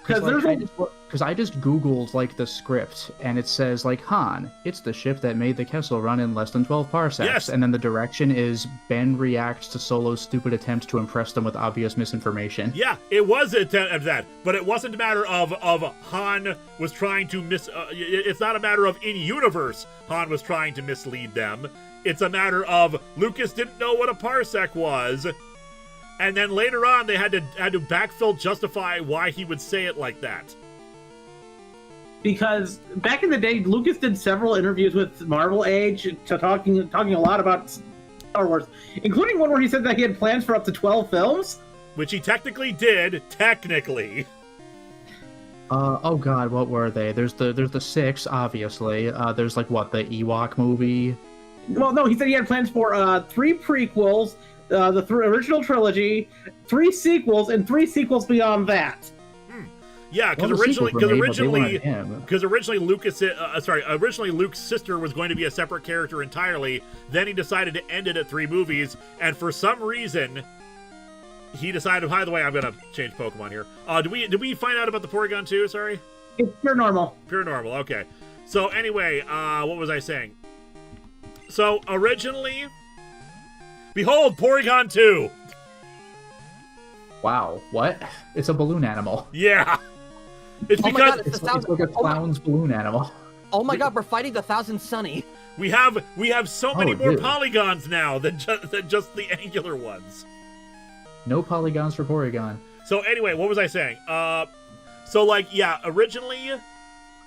B: Because I just Googled the script, and it says Han, it's the ship that made the Kessel Run in less than 12 parsecs.
A: Yes.
B: And then the direction is Ben reacts to Solo's stupid attempt to impress them with obvious misinformation.
A: Yeah, it was an attempt at that, but it wasn't a matter of Han was trying to it's not a matter of in universe Han was trying to mislead them. It's a matter of Lucas didn't know what a parsec was. And then later on, they had to backfill justify why he would say it like that.
C: Because back in the day, Lucas did several interviews with Marvel Age, talking a lot about Star Wars, including one where he said that he had plans for up to 12 films.
A: Which he technically did, technically.
B: Oh God, what were they? There's the 6, obviously. There's like what, the Ewok movie?
C: Well, no, he said he had plans for 3 prequels, the original trilogy, 3 sequels, and 3 sequels beyond that.
A: Yeah, because
B: Well,
A: originally
B: originally
A: originally Luke's sister was going to be a separate character entirely. Then he decided to end it at 3 movies, and for some reason, he decided. By the way, I'm gonna change Pokemon here. Did we find out about the Porygon 2? Sorry,
C: It's pure normal.
A: Pure Normal. Okay. So anyway, what was I saying? So originally, behold, Porygon 2.
B: Wow, what? It's a balloon animal.
A: Yeah. It's
D: Oh my
A: because
D: God, it's
B: It's like a clown's balloon animal.
D: Oh my God, we're fighting the Thousand Sunny.
A: we have so many more
B: dude.
A: polygons now than just the angular ones.
B: No polygons for Porygon.
A: So anyway, what was I saying? So like, yeah, originally,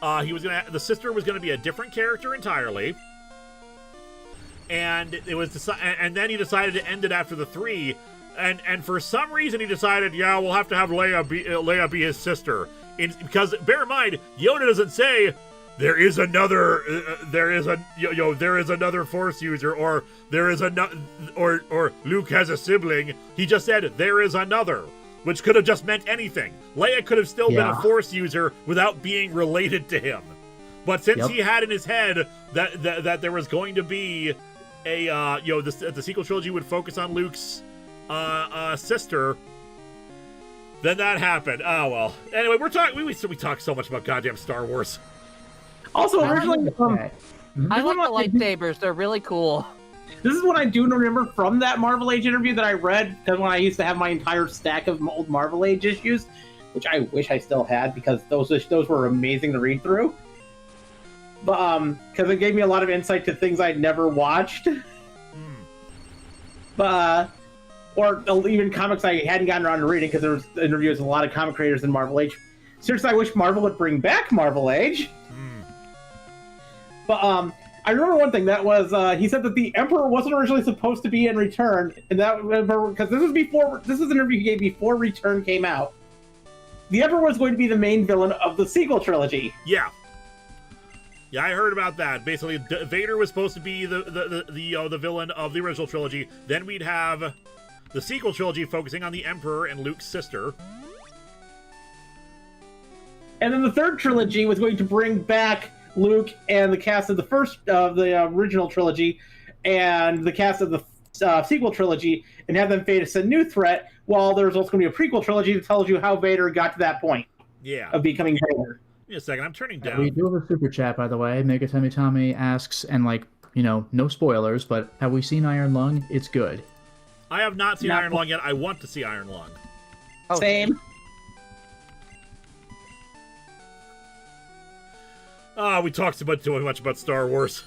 A: the sister was gonna be a different character entirely, and and then he decided to end it after the 3, and for some reason he decided, yeah, we'll have to have Leia be his sister, because bear in mind, Yoda doesn't say there is another Force user, or there is or Luke has a sibling. He just said there is another, which could have just meant anything. Leia could have still been a Force user without being related to him. But since he had in his head that there was going to be the sequel trilogy would focus on Luke's sister, then that happened. Oh well. Anyway, we talk so much about goddamn Star Wars.
C: Also, originally,
D: I like the lightsabers. They're really cool.
C: this is what I do remember from that Marvel Age interview that I read, because when I used to have my entire stack of old Marvel Age issues, which I wish I still had, because those were amazing to read through. But because it gave me a lot of insight to things I'd never watched. But or even comics I hadn't gotten around to reading, because there was interviews with a lot of comic creators in Marvel Age. Seriously, I wish Marvel would bring back Marvel Age. But I remember one thing, that was he said that the Emperor wasn't originally supposed to be in Return, and that because this is an interview he gave before Return came out. The Emperor was going to be the main villain of the sequel trilogy.
A: Yeah, I heard about that. Basically, Vader was supposed to be the villain of the original trilogy. Then we'd have the sequel trilogy focusing on the Emperor and Luke's sister.
C: And then the third trilogy was going to bring back Luke and the cast of the original trilogy and the cast of the sequel trilogy, and have them face a new threat, while there's also going to be a prequel trilogy that tells you how Vader got to that point of becoming Vader.
A: Give me a second, I'm turning down.
B: We do have a super chat, by the way. Megatemi Tommy asks, and no spoilers, but have we seen Iron Lung? It's good.
A: I have not seen Iron Lung yet. I want to see Iron Lung.
C: Oh, same.
A: We talked too much about Star Wars.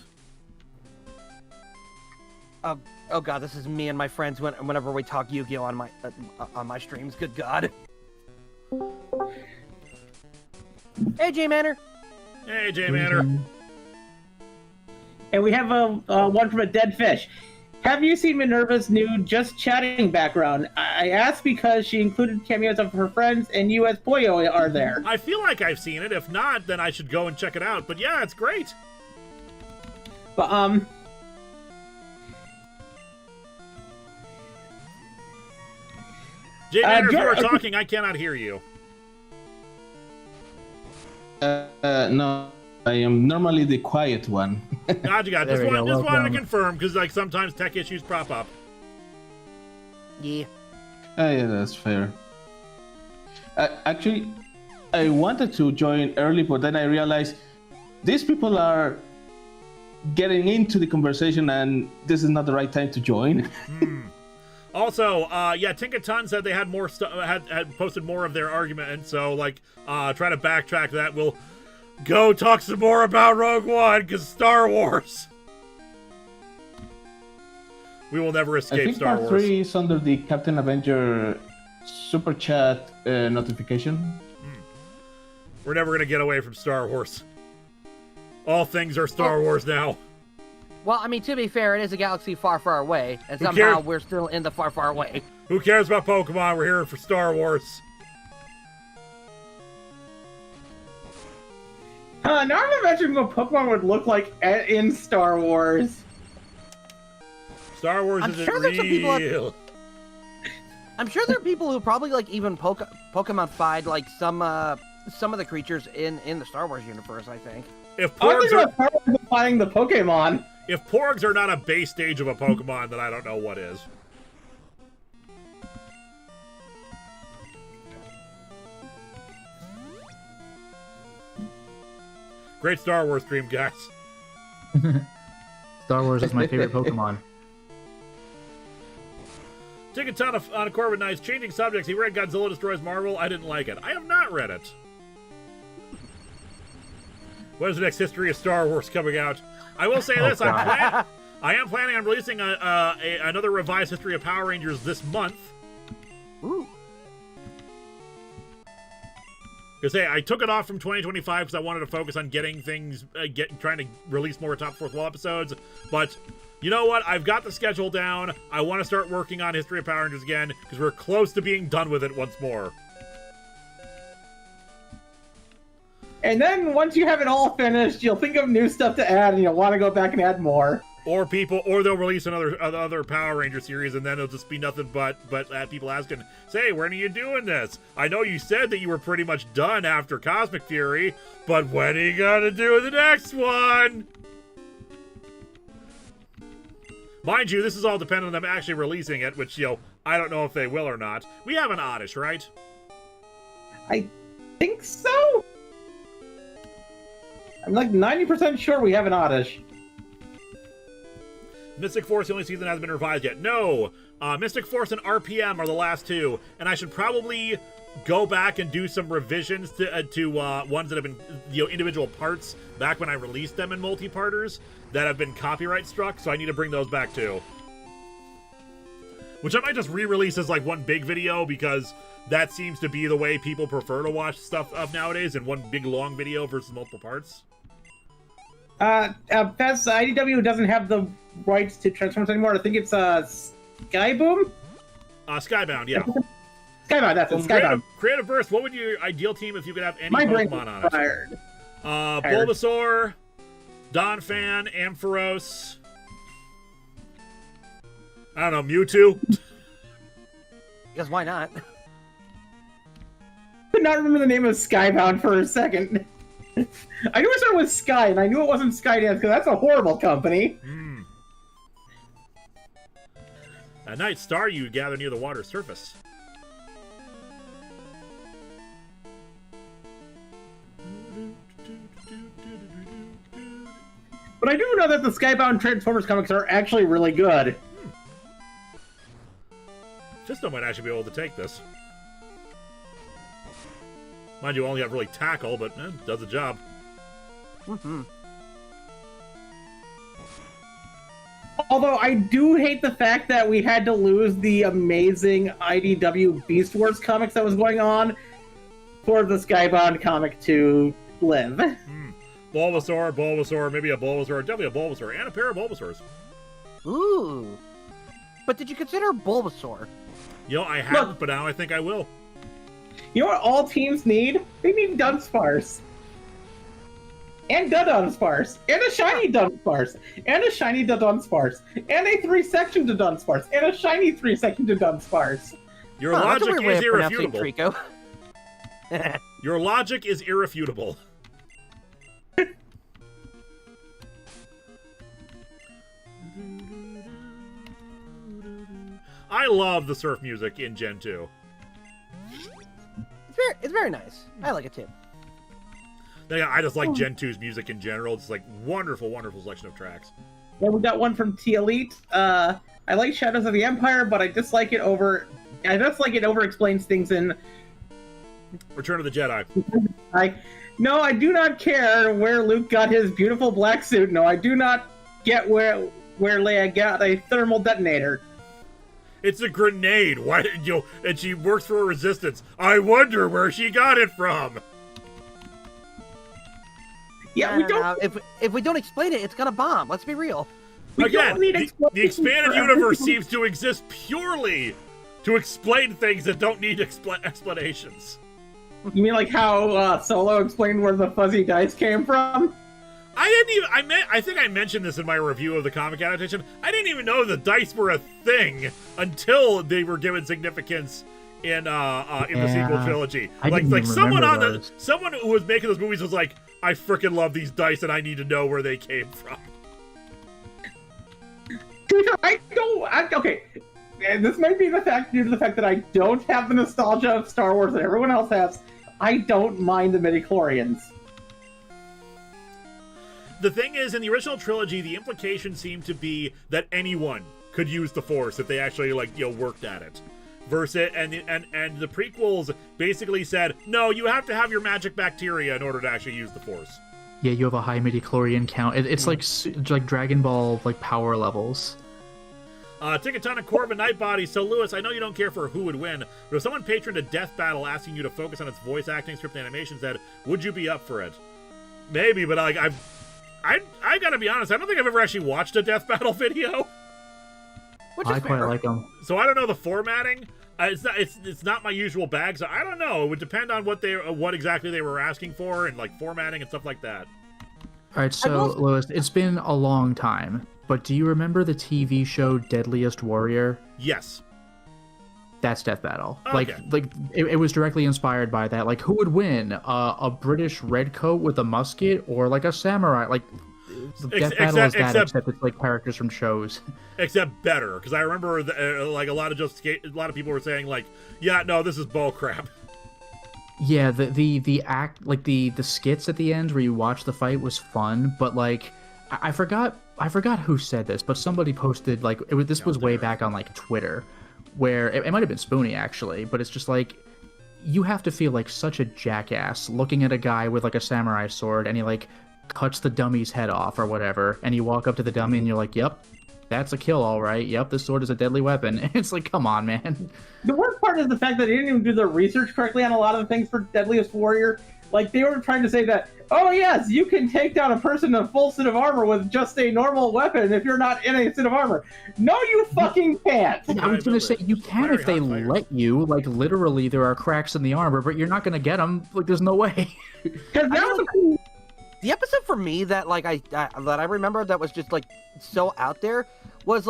D: Oh God, this is me and my friends whenever we talk Yu-Gi-Oh on my streams. Good God. Hey, J Manor.
A: Hey, J Manor.
C: And we have one from a dead fish. Have you seen Minerva's new Just Chatting background? I asked because she included cameos of her friends, and you as Poyo are there.
A: I feel like I've seen it. If not, then I should go and check it out. But yeah, it's great.
C: But
A: J Manor, if you are talking, I cannot hear you.
E: No, I am normally the quiet one.
A: Gotcha. Just wanted to confirm, because sometimes tech issues pop up.
D: Yeah.
E: Yeah, that's fair. Actually, I wanted to join early, but then I realized these people are getting into the conversation, and this is not the right time to join.
A: Also, Tinkaton said they had more had posted more of their argument, and so try to backtrack that. We'll go talk some more about Rogue One, because Star Wars. We will never escape Star Wars.
E: Part 3 is under the Captain Avenger super chat notification.
A: We're never gonna get away from Star Wars. All things are Star Wars now.
D: Well, I mean, to be fair, it is a galaxy far, far away, and
A: Who
D: somehow
A: cares?
D: we're still in the far, far away.
A: Who cares about Pokemon? We're here for Star Wars.
C: Now I'm imagining what Pokemon would look like in Star Wars.
A: Star Wars
D: I'm
A: isn't
D: sure there's some people
A: real.
D: I'm sure there are people who probably like even Pokemon-fied like some of the creatures in the Star Wars universe. I think.
A: If
C: I don't
A: Porgs
C: think
A: are,
C: about Star Wars finding the Pokemon.
A: if Porgs are not a base stage of a Pokemon, then I don't know what is. Great Star Wars stream, guys.
B: Star Wars is my favorite Pokemon.
A: Take a ton on a Corbin Nights. Changing subjects. He read Godzilla Destroys Marvel. I didn't like it. I have not read it. What is the next history of Star Wars coming out? I will say this. I am planning on releasing another revised history of Power Rangers this month.
D: Ooh.
A: Because, hey, I took it off from 2025 because I wanted to focus on getting things, trying to release more Top Fourth Wall episodes. But, you know what? I've got the schedule down. I want to start working on History of Power Rangers again because we're close to being done with it once more.
C: And then once you have it all finished, you'll think of new stuff to add, and you'll want to go back and add more.
A: Or they'll release another Power Ranger series, and then it'll just be nothing but people asking, "Say, when are you doing this? I know you said that you were pretty much done after Cosmic Fury, but when are you gonna do the next one?" Mind you, this is all dependent on them actually releasing it, which, I don't know if they will or not. We have an Oddish, right?
C: I think so. I'm like 90% sure we have an Oddish.
A: Mystic Force, the only season that hasn't been revised yet. No! Mystic Force and RPM are the last two, and I should probably go back and do some revisions to ones that have been, individual parts back when I released them in multi-parters that have been copyright struck, so I need to bring those back too. Which I might just re-release as like one big video, because that seems to be the way people prefer to watch stuff of nowadays, in one big long video versus multiple parts.
C: That's IDW doesn't have the rights to Transformers anymore. I think it's Skyboom?
A: Skybound, yeah.
C: Skybound, that's it, Skybound.
A: Creative Burst, what would your ideal team if you could have any
C: My brain
A: Pokemon on
C: is
A: it?
C: tired.
A: Bulbasaur, Donphan, Ampharos. I don't know, Mewtwo.
D: Because why not?
C: Could not remember the name of Skybound for a second. I knew it started with Sky, and I knew it wasn't Skydance because that's a horrible company.
A: At night, star you gather near the water's surface.
C: But I do know that the Skybound Transformers comics are actually really good.
A: Fisto might actually be able to take this. Mind you, only have really tackle, but does the job.
C: Although I do hate the fact that we had to lose the amazing IDW Beast Wars comics that was going on for the Skybound comic to live.
A: Bulbasaur, maybe a Bulbasaur, definitely a Bulbasaur, and a pair of Bulbasaurs.
D: Ooh. But did you consider Bulbasaur?
A: I haven't, but now I think I will.
C: You know what all teams need? They need Dunsparce. And Dunsparce. And a shiny Dunsparce. And a shiny Dunsparce. And a 3-section to Dunsparce. And a shiny 3-section to Dunsparce.
A: Your logic is irrefutable.
D: Trico.
A: Your logic is irrefutable. I love the surf music in Gen 2.
D: It's very nice. I like it too.
A: I just like Gen 2's music in general. It's like wonderful, wonderful selection of tracks.
C: Then we got one from T Elite. I like Shadows of the Empire, but I dislike it over. I dislike it over explains things in
A: Return of the Jedi.
C: No, I do not care where Luke got his beautiful black suit. No, I do not get where Leia got a thermal detonator.
A: It's a grenade. Why, and she works for Resistance. I wonder where she got it from.
C: Yeah, we don't.
D: If we don't explain it, it's gonna bomb. Let's be real.
A: Again,
C: don't need
A: the
C: explanations
A: expanded
C: for
A: universe
C: everything.
A: seems to exist purely to explain things that don't need explanations.
C: You mean like how Solo explained where the fuzzy dice came from?
A: I didn't even. I think I mentioned this in my review of the comic adaptation. I didn't even know the dice were a thing until they were given significance in the sequel trilogy.
B: I didn't
A: Like
B: even
A: someone
B: remember
A: on
B: those.
A: someone who was making those movies was like, I freaking love these dice and I need to know where they came from.
C: Okay. And this might be due to the fact that I don't have the nostalgia of Star Wars that everyone else has. I don't mind the midichlorians.
A: The thing is, in the original trilogy, the implication seemed to be that anyone could use the Force if they actually worked at it. Versus and the prequels basically said, no, you have to have your magic bacteria in order to actually use the Force.
B: Yeah, you have a high midichlorian count. It's like Dragon Ball power levels.
A: Tickatonic Corvin Nightbody. So, Lewis, I know you don't care for who would win, but if someone patroned a death battle asking you to focus on its voice acting, script, and animation said, would you be up for it? Maybe, but I gotta be honest, I don't think I've ever actually watched a death battle video.
D: Which
B: I
D: is
B: quite
D: fair.
B: like them.
A: So I don't know the formatting. It's not my usual bag, so I don't know. It would depend on what exactly they were asking for and formatting and stuff like that.
B: All right, so Lewis, it's been a long time, but do you remember the TV show Deadliest Warrior?
A: Yes.
B: That's Death Battle.
A: Okay.
B: It was directly inspired by that. Like, who would win? A British redcoat with a musket, or a samurai? Death Battle is that, except it's characters from shows.
A: Except better, because I remember a lot of people were saying yeah, no, this is bull crap.
B: Yeah, the act, the skits at the end where you watch the fight was fun, but I forgot who said this, but somebody posted this was way back on Twitter, where it might have been Spoonie actually, but it's just you have to feel like such a jackass looking at a guy with a samurai sword and he cuts the dummy's head off or whatever, and you walk up to the dummy and you're like, yep, that's a kill, all right. Yep, this sword is a deadly weapon. And it's come on, man.
C: The worst part is the fact that they didn't even do the research correctly on a lot of the things for Deadliest Warrior. They were trying to say that, oh yes, you can take down a person in a full suit of armor with just a normal weapon if you're not in a suit of armor. No, you fucking can't.
B: I was going to say, you can if they let you. Literally, there are cracks in the armor, but you're not going to get them. There's no way.
C: Because that was
D: The episode for me that I remember that was just so out there was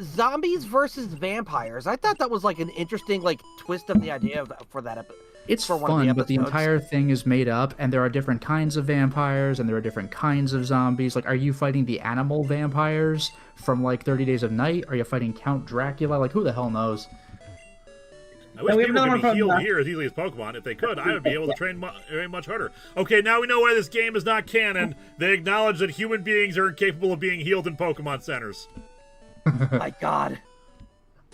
D: zombies versus vampires. I thought that was an interesting twist of the idea for that episode.
B: It's
D: for one
B: fun,
D: of the
B: but the
D: episodes.
B: entire thing is made up, and there are different kinds of vampires, and there are different kinds of zombies. Are you fighting the animal vampires from 30 Days of Night? Are you fighting Count Dracula? Who the hell knows?
A: I wish
C: we have
A: people
C: another
A: could be
C: one
A: healed
C: from,
A: here as easily as Pokemon. If they could, I would be able to train much harder. Okay, now we know why this game is not canon. They acknowledge that human beings are incapable of being healed in Pokemon centers.
D: My God.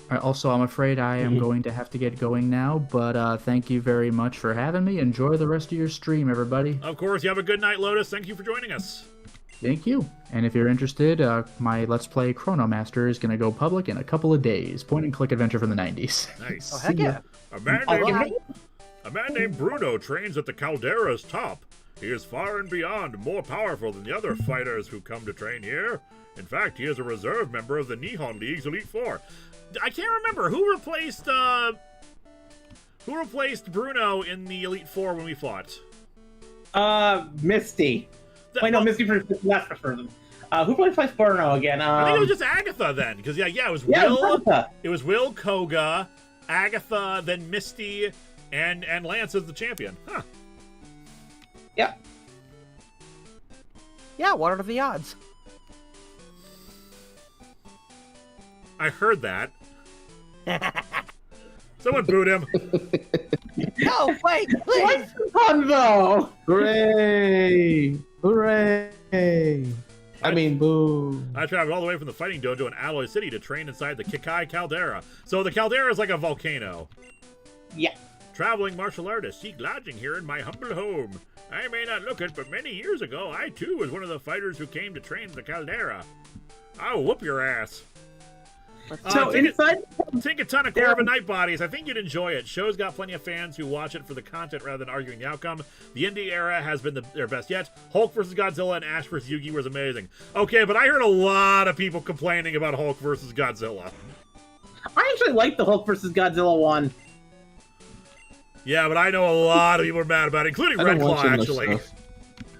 B: All right, also, I'm afraid I am going to have to get going now, but thank you very much for having me. Enjoy the rest of your stream, everybody.
A: Of course, you have a good night, Lotus. Thank you for joining us.
B: Thank you. And if you're interested, my Let's Play Chronomaster is going to go public in a couple of days. Point and click adventure from the 90s.
A: Nice.
D: Oh, heck yeah.
A: A man named Bruno trains at the Caldera's top. He is far and beyond more powerful than the other fighters who come to train here. In fact, he is a reserve member of the Nihon League's Elite Four. I can't remember who replaced Bruno in the Elite Four when we fought.
C: Misty. Wait, no, Misty for last person. Who plays Bruno again?
A: I think it was just Agatha then, because it was
C: Yeah,
A: Will.
C: Agatha.
A: It was Will, Koga, Agatha, then Misty, and Lance as the champion. Huh.
C: Yeah.
D: Yeah, what are the odds?
A: I heard that. Someone booed him.
D: No, wait, please.
C: What's fun though?
E: Hooray! Hooray! I mean, boo.
A: I traveled all the way from the fighting dojo in Alloy City to train inside the Kikai Caldera. So the Caldera is like a volcano.
C: Yeah.
A: Traveling martial artist, seek lodging here in my humble home. I may not look it, but many years ago, I too was one of the fighters who came to train the Caldera. I'll whoop your ass.
C: So inside,
A: Think a ton of Corvin Night Bodies. I think you'd enjoy it. Show's got plenty of fans who watch it for the content rather than arguing the outcome. The indie era has been their best yet. Hulk vs. Godzilla and Ash vs. Yugi was amazing. Okay, but I heard a lot of people complaining about Hulk vs. Godzilla.
C: I actually like the Hulk versus Godzilla one.
A: Yeah, but I know a lot of people are mad about it, including
E: I
A: Red
E: don't watch
A: Claw,
E: too much
A: actually.
E: stuff.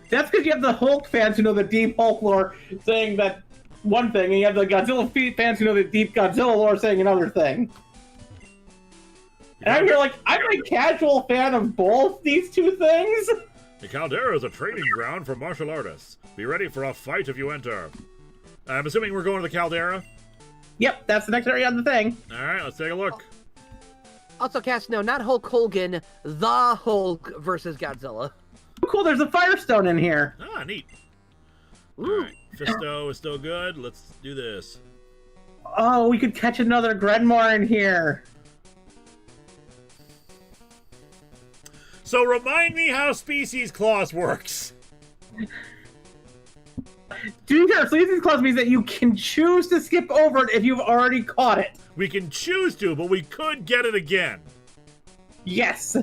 C: That's because you have the Hulk fans who know the deep Hulk lore saying that one thing, and you have the Godzilla fans who know the deep Godzilla lore saying another thing. And I'm here like, I'm a casual fan of both these two things.
A: The Caldera is a training ground for martial artists. Be ready for a fight if you enter. I'm assuming we're going to the Caldera.
C: Yep, that's the next area on the thing.
A: All right, let's take a look.
D: Also, Cass, no, not Hulk Hogan, the Hulk versus Godzilla.
C: Oh, cool, there's a Firestone in here.
A: Ah, neat. All
D: Ooh.
A: right, Fisto is still good. Let's do this.
C: Oh, we could catch another Grenmore in here.
A: So remind me how Species Clause works.
C: To be fair, Sleazy's Clause means that you can choose to skip over it if you've already caught it.
A: We can choose to, but we could get it again.
C: Yes.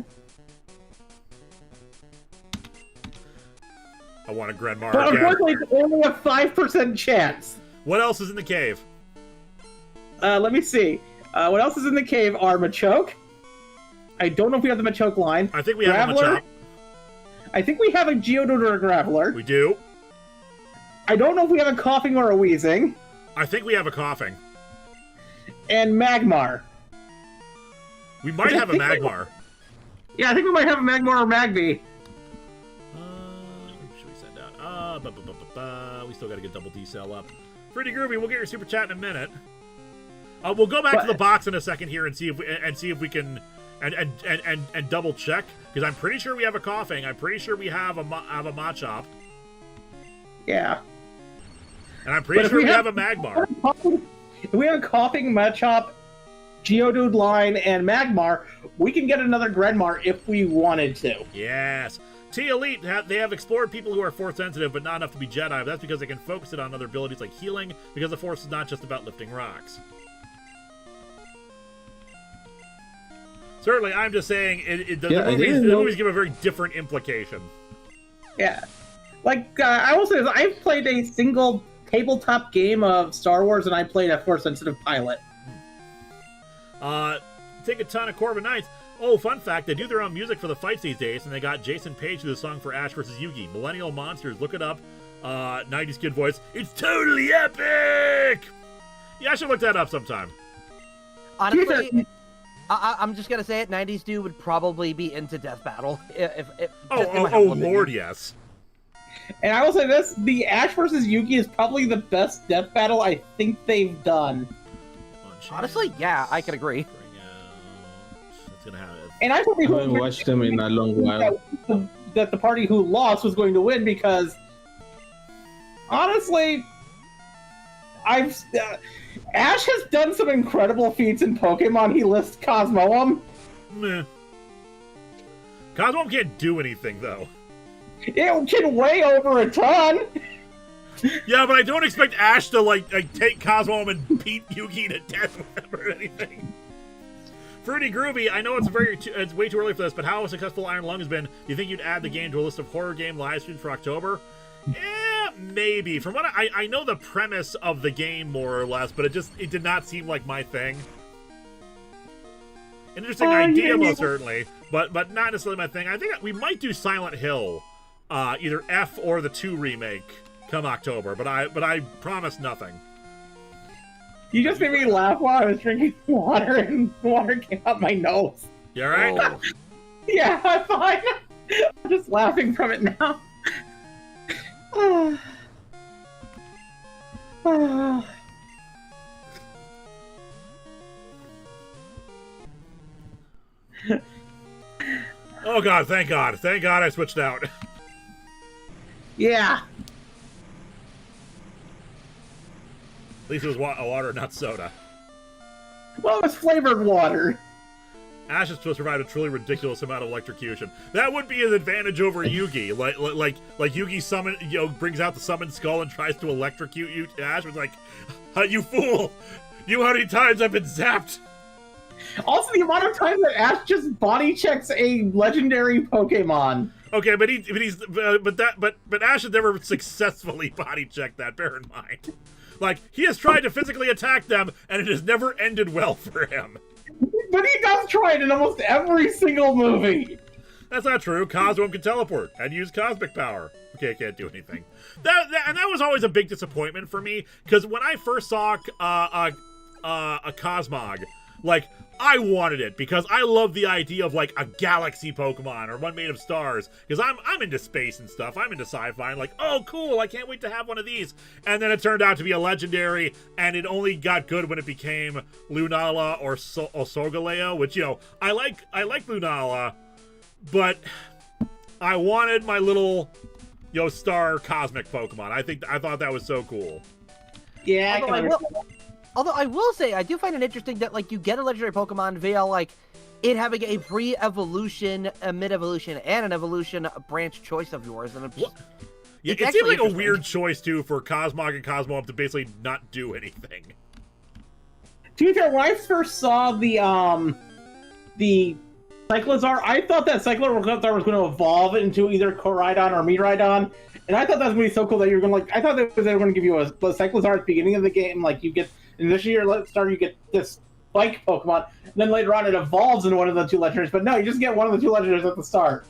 A: I want a Grenmar
C: But
A: again.
C: unfortunately, it's only a 5% chance.
A: What else is in the cave?
C: Let me see. What else is in the cave are Machoke. I don't know if we have the Machoke line.
A: I think we have a
C: Graveler.
A: Machop.
C: I think we have a Geodude or a Graveler.
A: We do.
C: I don't know if we have a Coughing or a Wheezing.
A: I think we have a Coughing.
C: And Magmar.
A: We might have a Magmar.
C: Yeah, I think we might have a Magmar or Magby.
A: What should we send out? We still got to get Double D cell up. Pretty groovy. We'll get your super chat in a minute. We'll go back to the box in a second here and see if we can and double check, because I'm pretty sure we have a Coughing. I'm pretty sure we have a Machop,
C: Yeah.
A: and I'm pretty sure we have a Magmar.
C: If we have a Coughing, Machop, Geodude line, and Magmar, we can get another Grenmar if we wanted to.
A: Yes. T-Elite, they have explored people who are Force sensitive, but not enough to be Jedi. But that's because they can focus it on other abilities like healing, because the Force is not just about lifting rocks. Certainly, I'm just saying, the movies give a very different implication.
C: Yeah. Like, I will say this, I've played a single tabletop game of Star Wars, and I played a Force-sensitive pilot.
A: Take a ton of Corvin Knights. Oh, fun fact, they do their own music for the fights these days, and they got Jason Page to do the song for Ash vs. Yugi. Millennial Monsters, look it up. 90s kid voice. It's totally epic! Yeah, I should look that up sometime.
D: Honestly, I'm just gonna say it. 90s dude would probably be into Death Battle. If
A: Lord, yes.
C: And I will say this, the Ash vs. Yugi is probably the best death battle I think they've done.
D: Honestly, yeah, I could agree.
A: That's gonna have it.
C: And I
E: I haven't watched them in a long while.
C: That the party who lost was going to win, because honestly, Ash has done some incredible feats in Pokemon. He lists Cosmoem.
A: Meh. Cosmo can't do anything, though.
C: It can weigh over a ton.
A: Yeah, but I don't expect Ash to, like take Cosmo and beat Yugi to death with him or anything. Fruity Groovy, I know it's way too early for this, but how successful Iron Lung has been, do you think you'd add the game to a list of horror game live streams for October? Maybe. From what I know the premise of the game, more or less, but it did not seem like my thing. Interesting idea, most certainly, but not necessarily my thing. I think we might do Silent Hill, either F or the 2 remake, come October, but I promise nothing.
C: You just made me laugh while I was drinking water, and water came out my nose.
A: You all right?
D: Oh.
C: Yeah, I'm fine. I'm just laughing from it now.
A: Oh God! Thank God! Thank God I switched out.
C: Yeah.
A: At least it was water, not soda.
C: Well, it's flavored water.
A: Ash is supposed to provide a truly ridiculous amount of electrocution. That would be an advantage over Yugi. Like Yugi brings out the summoned skull and tries to electrocute you. Ash was like, "You fool! You know how many times I've been zapped?
C: Also, the amount of time that Ash just body checks a legendary Pokemon.
A: Okay, but Ash has never successfully body checked that. Bear in mind, like he has tried to physically attack them, and it has never ended well for him.
C: But he does try it in almost every single movie.
A: That's not true. Cosmo can teleport and use cosmic power. Okay, I can't do anything. And that was always a big disappointment for me, because when I first saw a Cosmog, like, I wanted it because I love the idea of like a galaxy Pokemon or one made of stars, because I'm into space and stuff. I'm into sci-fi and like, oh cool, I can't wait to have one of these. And then it turned out to be a legendary, and it only got good when it became Lunala or Solgaleo, which, you know, I like Lunala, but I wanted my little, you know, star cosmic Pokemon. I thought that was so cool.
C: Yeah,
D: Although I will say, I do find it interesting that, like, you get a legendary Pokemon via, like, it having a pre-evolution, a mid-evolution, and an evolution branch choice of yours. And
A: yeah, it seems like a weird choice, too, for Cosmog and Cosmo to basically not do anything.
C: To be fair, when I first saw the Cyclizar, I thought that Cyclizar was going to evolve into either Koraidon or Miraidon. And I thought that was going to be so cool that you're going to, like, I thought that they were going to give you a Cyclizar at the beginning of the game, like, you get... In this year, you get this spike Pokemon, and then later on it evolves into one of the two legendaries. But no, you just get one of the two legendaries at the start.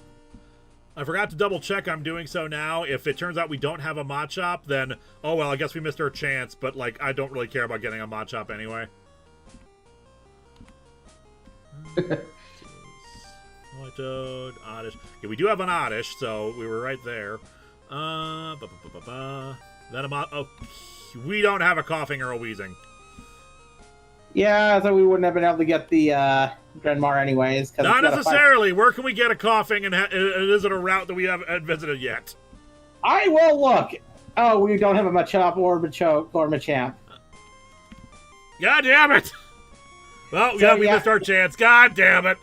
A: I forgot to double check. I'm doing so now. If it turns out we don't have a Machop, then, oh well, I guess we missed our chance. But, like, I don't really care about getting a Machop anyway. Toad, Oddish. Okay, we do have an Oddish, so we were right there. Then oh, we don't have a coughing or a wheezing.
C: Yeah, so we wouldn't have been able to get the Drenmar anyways.
A: Not necessarily. Where can we get a coughing, and is it a route that we haven't visited yet?
C: I will look. Oh, we don't have a Machop or Machamp.
A: God damn it! Well, yeah, we missed our chance. God damn it!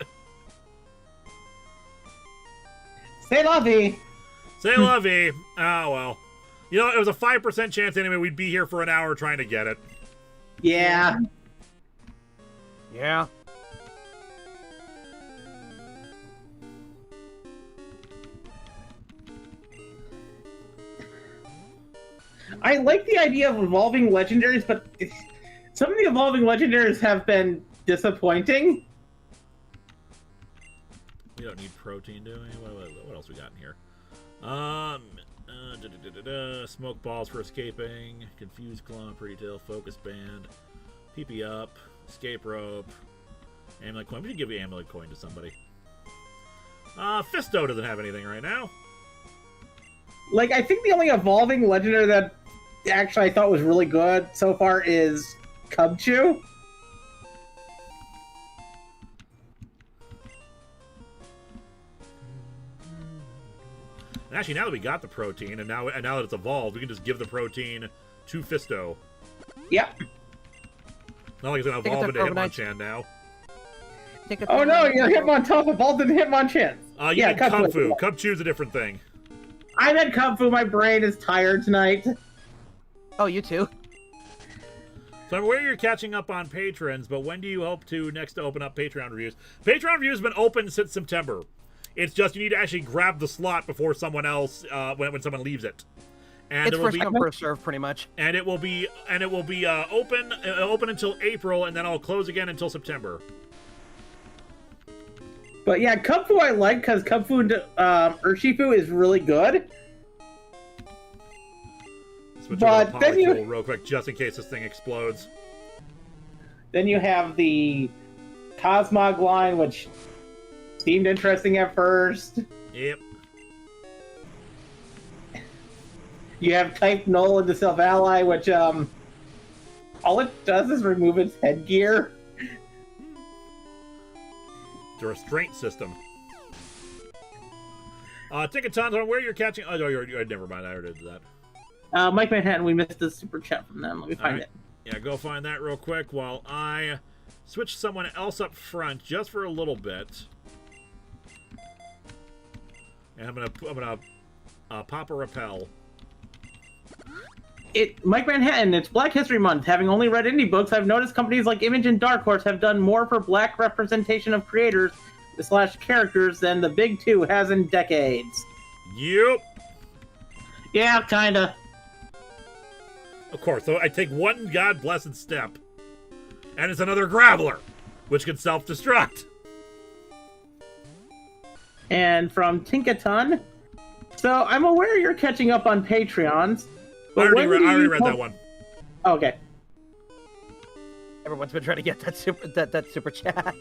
C: Say la vie.
A: Say la vie. Oh, well. You know, it was a 5% chance anyway. We'd be here for an hour trying to get it.
C: Yeah.
D: Yeah.
C: I like the idea of evolving legendaries, but some of the evolving legendaries have been disappointing.
A: We don't need protein, do we? What else we got in here? Smoke balls for escaping. Confused claw, pretty tail, focus band. PP up. Escape rope. Amulet coin. We should give the amulet coin to somebody. Fisto doesn't have anything right now.
C: Like, I think the only evolving legendary that actually I thought was really good so far is Cubchoo.
A: Actually, now that we got the protein, and now that it's evolved, we can just give the protein to Fisto.
C: Yep.
A: Not like it's going to evolve into Hitmonchan now.
C: Oh no, you Hitmontop evolved into Hitmonchan.
A: Yeah, Kung Fu. Cubchoo's a different thing.
C: I meant Kung Fu. My brain is tired tonight.
D: Oh, you too.
A: So I'm aware you're catching up on patrons, but when do you hope to next open up Patreon reviews? Patreon reviews have been open since September. It's just you need to actually grab the slot before someone else when someone leaves it. And
D: it's first come first serve, pretty much.
A: And it will be open until April, and then I'll close again until September.
C: But yeah, Kung Fu I like because Kung Fu Urshifu is really good.
A: Switch over to Polytool real quick, just in case this thing explodes.
C: Then you have the Cosmog line, which seemed interesting at first.
A: Yep.
C: You have Type Null into Self-Ally, which all it does is remove its headgear.
A: It's a restraint system. Ticketons on where you're catching... Oh, never mind. I already did that.
C: Mike Manhattan, we missed a super chat from them. Let me find it.
A: Yeah, go find that real quick while I switch someone else up front just for a little bit. And I'm gonna pop a repel.
C: Mike Manhattan, it's Black History Month. Having only read indie books, I've noticed companies like Image and Dark Horse have done more for black representation of creators / characters than the big two has in decades.
A: Yep.
C: Yeah, kinda.
A: Of course, so I take one god-blessed step, and it's another Graveler, which can self-destruct.
C: And from Tinkaton, so I'm aware you're catching up on Patreons.
A: I already read that one.
C: Okay.
D: Everyone's been trying to get that super chat.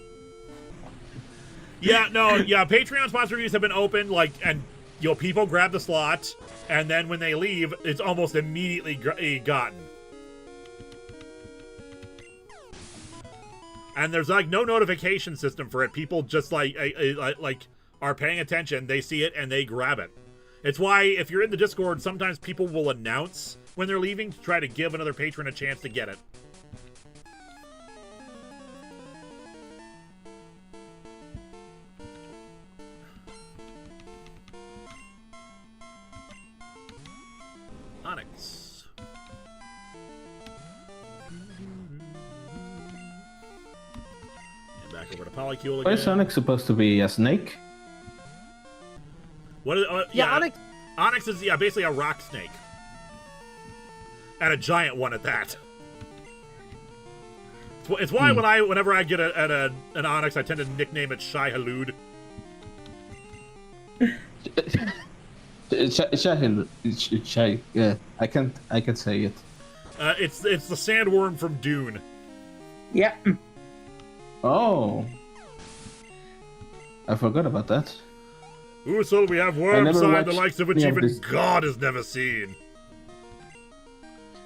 A: Yeah, no, yeah. Patreon sponsor reviews have been open, and people grab the slot, and then when they leave, it's almost immediately gotten. And there's no notification system for it. People just are paying attention. They see it and they grab it. It's why if you're in the Discord, sometimes people will announce when they're leaving to try to give another patron a chance to get it. Onyx. And back over to Polycule again.
E: Why is Onyx supposed to be a snake?
A: What is,
D: Onyx.
A: Onyx is basically a rock snake, and a giant one at that. It's why whenever I get an Onyx, I tend to nickname it Shai Halud.
E: Shai. Yeah, I can say it.
A: It's the sandworm from Dune.
C: Yeah.
E: Oh, I forgot about that.
A: Ooh, so we have worms the likes of which even
E: this...
A: God has never seen.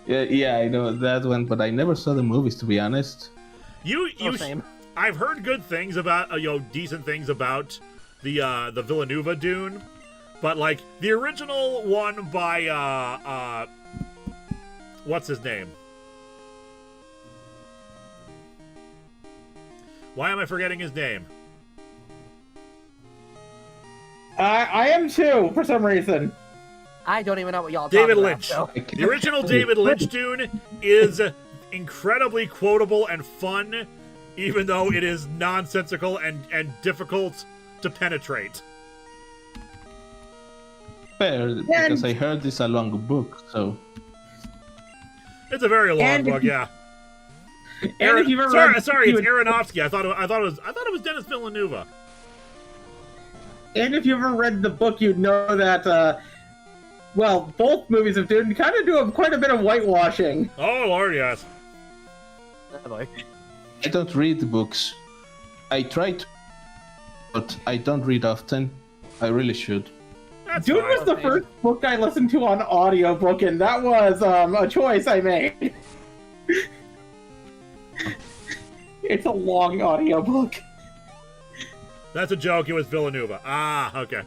E: Yeah, I know that one, but I never saw the movies, to be honest.
D: Same.
A: I've heard good things about, decent things about the Villeneuve Dune, but the original one by what's his name? Why am I forgetting his name?
C: I am too, for some reason.
D: I don't even know what y'all
A: David
D: talking
A: Lynch.
D: about. So.
A: The original David Lynch Dune is incredibly quotable and fun, even though it is nonsensical and difficult to penetrate.
E: Fair, because I heard this a long book, so...
A: It's a very long book, yeah.
C: And if you've ever
A: it's Aronofsky. I thought it was Denis Villeneuve.
C: And if you ever read the book, you'd know that, both movies of Dune kind of do quite a bit of whitewashing.
A: Oh, Lord, yes.
E: I don't read the books. I try to, but I don't read often. I really should.
C: Dune was the first book I listened to on audiobook, and that was a choice I made. It's a long audiobook.
A: That's a joke. It was Villeneuve. Ah, okay.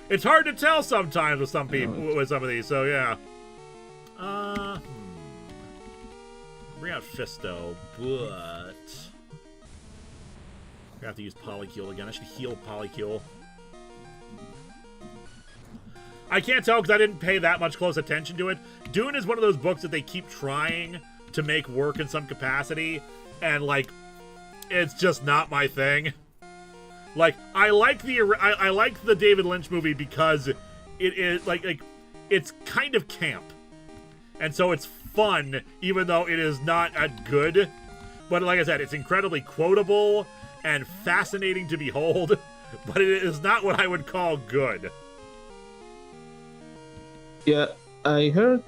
A: It's hard to tell sometimes with some people, with some of these. So yeah. Bring out Fisto, but I have to use Polycule again. I should heal Polycule. I can't tell because I didn't pay that much close attention to it. Dune is one of those books that they keep trying to make work in some capacity, and it's just not my thing. I like the David Lynch movie because it is it's kind of camp, and so it's fun even though it is not good. But like I said, it's incredibly quotable and fascinating to behold. But it is not what I would call good.
E: Yeah, I heard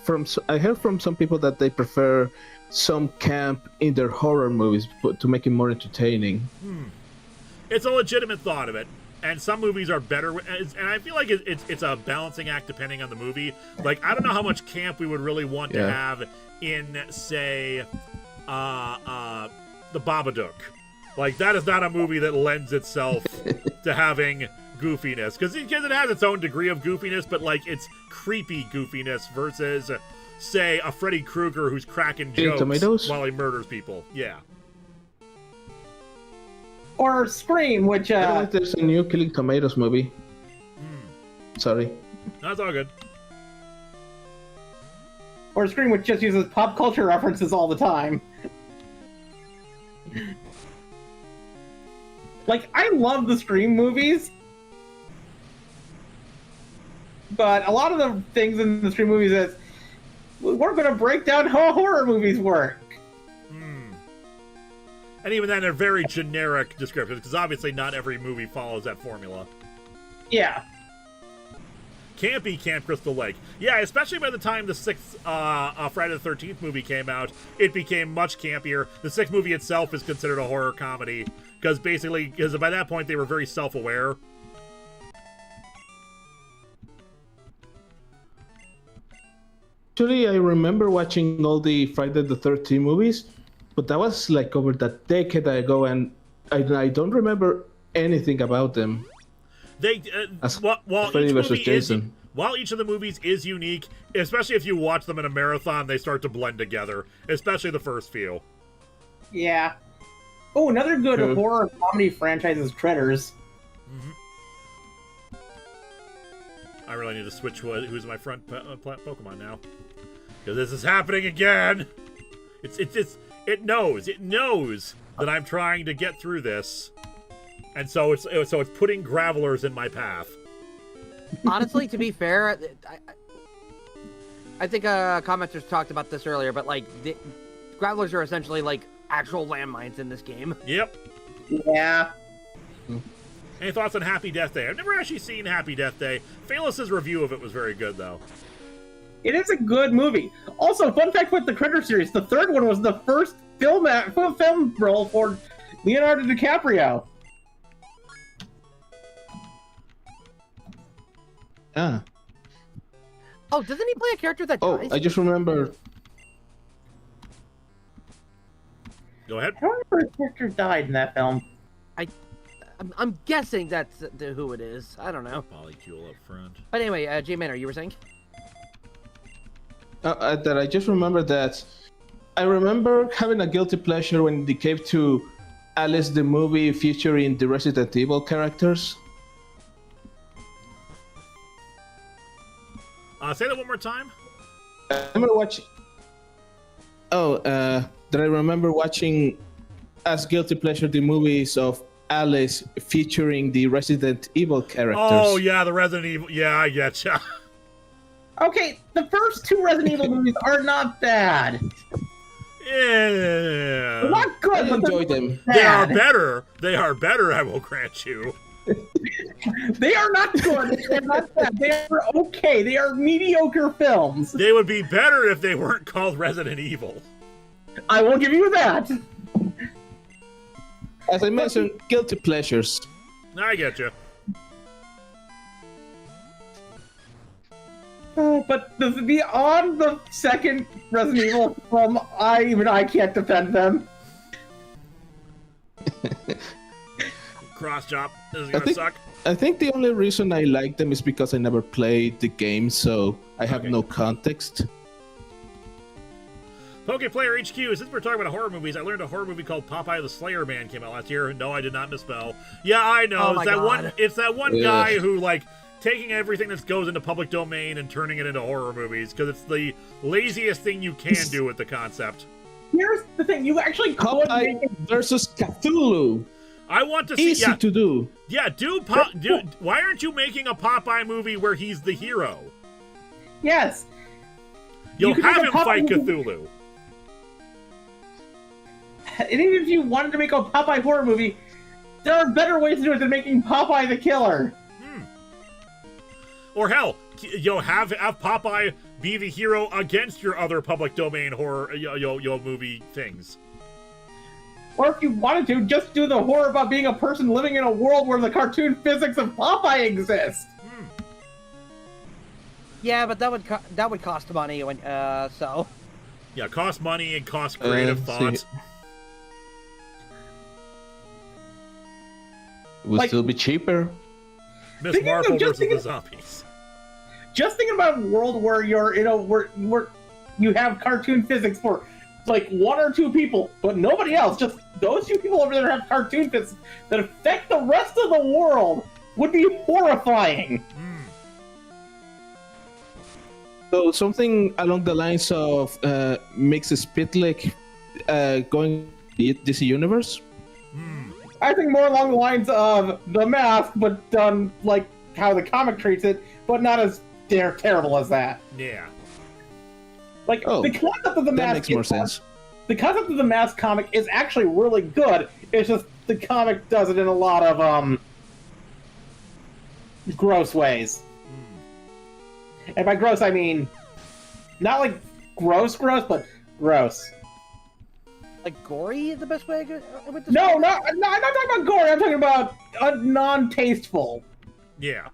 E: from some people that they prefer some camp in their horror movies to make it more entertaining.
A: It's a legitimate thought of it, and some movies are better, and I feel like it's a balancing act depending on the movie. I don't know how much camp we would really want to have in, say, The Babadook. That is not a movie that lends itself to having goofiness, because it has its own degree of goofiness, but it's creepy goofiness versus, say, a Freddy Krueger who's cracking jokes while he murders people. Yeah.
C: Or Scream, which
E: I don't know if there's a new Killing Tomatoes movie. Sorry.
A: That's all good.
C: Or Scream, which just uses pop culture references all the time. Like, I love the Scream movies, but a lot of the things in the Scream movies is, we're going to break down how horror movies work.
A: And even then, they're very generic descriptions, because obviously not every movie follows that formula.
C: Yeah.
A: Campy Camp Crystal Lake. Yeah, especially by the time the sixth Friday the 13th movie came out, it became much campier. The sixth movie itself is considered a horror comedy, because by that point they were very self-aware.
E: Actually, I remember watching all the Friday the 13th movies, but that was like over that decade ago, and I don't remember anything about them.
A: They while
E: Freddy
A: each
E: versus
A: movie
E: Jason.
A: while each of the movies is unique, especially if you watch them in a marathon, they start to blend together, especially the first few.
C: Yeah. Oh, another good
E: True.
C: horror comedy franchise is Critters.
A: I really need to switch who's my front Pokemon now, because this is happening again. It knows that I'm trying to get through this, and so it's putting Gravelers in my path.
D: Honestly, to be fair, I think commenters talked about this earlier, but like the Gravelers are essentially like actual landmines in this game.
A: Yep.
C: Yeah.
A: Any thoughts on Happy Death Day? I've never actually seen Happy Death Day. Phalos' review of it was very good, though.
C: It is a good movie. Also, fun fact with the Critter series, the third one was the first film role for Leonardo DiCaprio.
E: Ah.
D: Oh, doesn't he play a character that
E: Oh,
D: dies?
E: I just remember.
A: Go ahead.
C: I don't remember a character died in that film.
D: I'm guessing that's who it is. I don't know.
A: Polycule up front.
D: But anyway, J Manor, you were saying?
E: That I just remember that. I remember having a guilty pleasure when it came to Alice the movie featuring the Resident Evil characters.
A: Say that one more time.
E: I remember watching. That I remember watching as guilty pleasure the movies of Alice featuring the Resident Evil characters.
A: Oh, yeah, the Resident Evil. Yeah, I getcha.
C: Okay, the first two Resident Evil movies are not bad.
A: Yeah.
C: They're not good,
E: I
C: but
E: enjoyed
C: they're
E: them.
A: They are
C: bad.
A: better. They are better, I will grant you.
C: They are not good. They're not bad. They are okay. They are mediocre films.
A: They would be better if they weren't called Resident Evil.
C: I will give you that.
E: As I mentioned, guilty pleasures.
A: I get you.
C: But beyond the second Resident Evil film, I can't defend them.
A: Cross chop. This is gonna suck.
E: I think the only reason I like them is because I never played the game, so I have no context.
A: Pokeplayer HQ, since we're talking about horror movies, I learned a horror movie called Popeye the Slayer Man came out last year. No, I did not misspell. Yeah, I know.
D: Oh
A: it's
D: my
A: that
D: God.
A: it's that one
E: Ugh.
A: guy who, like, taking everything that goes into public domain and turning it into horror movies, because it's the laziest thing you can do with the concept.
C: Here's the thing: you actually could make
E: Popeye
C: it.
E: versus Cthulhu.
A: I want to see...
E: Easy to do.
A: Yeah, why aren't you making a Popeye movie where he's the hero?
C: Yes.
A: You'll
C: You could
A: have
C: make a
A: him fight
C: Popeye
A: Cthulhu.
C: And even if you wanted to make a Popeye horror movie, there are better ways to do it than making Popeye the killer.
A: Or hell, have Popeye be the hero against your other public domain horror movie things.
C: Or if you wanted to, just do the horror about being a person living in a world where the cartoon physics of Popeye exist.
D: Yeah, but that would cost money when so.
A: Yeah, cost money and cost creative thoughts.
E: It would still be cheaper.
A: Miss
C: Thinking of-
A: Marvel
C: just
A: versus the
C: thinking-
A: zombies.
C: Just think about a world where you're in a where you have cartoon physics for like one or two people, but nobody else. Just those two people over there have cartoon physics that affect the rest of the world. Would be horrifying.
E: So something along the lines of makes a Spitlick going to the DC Universe?
C: I think more along the lines of The Mask, but done like how the comic treats it, but not as terrible as that.
A: Yeah.
C: Like, the concept of The Mask...
E: That makes more sense.
C: The concept of the Mask comic is actually really good. It's just the comic does it in a lot of, gross ways. And by gross, I mean... not like gross, but gross.
D: Like gory is the best way I would describe
C: No,
D: it?
C: I'm not talking about gory. I'm talking about non-tasteful.
A: Yeah.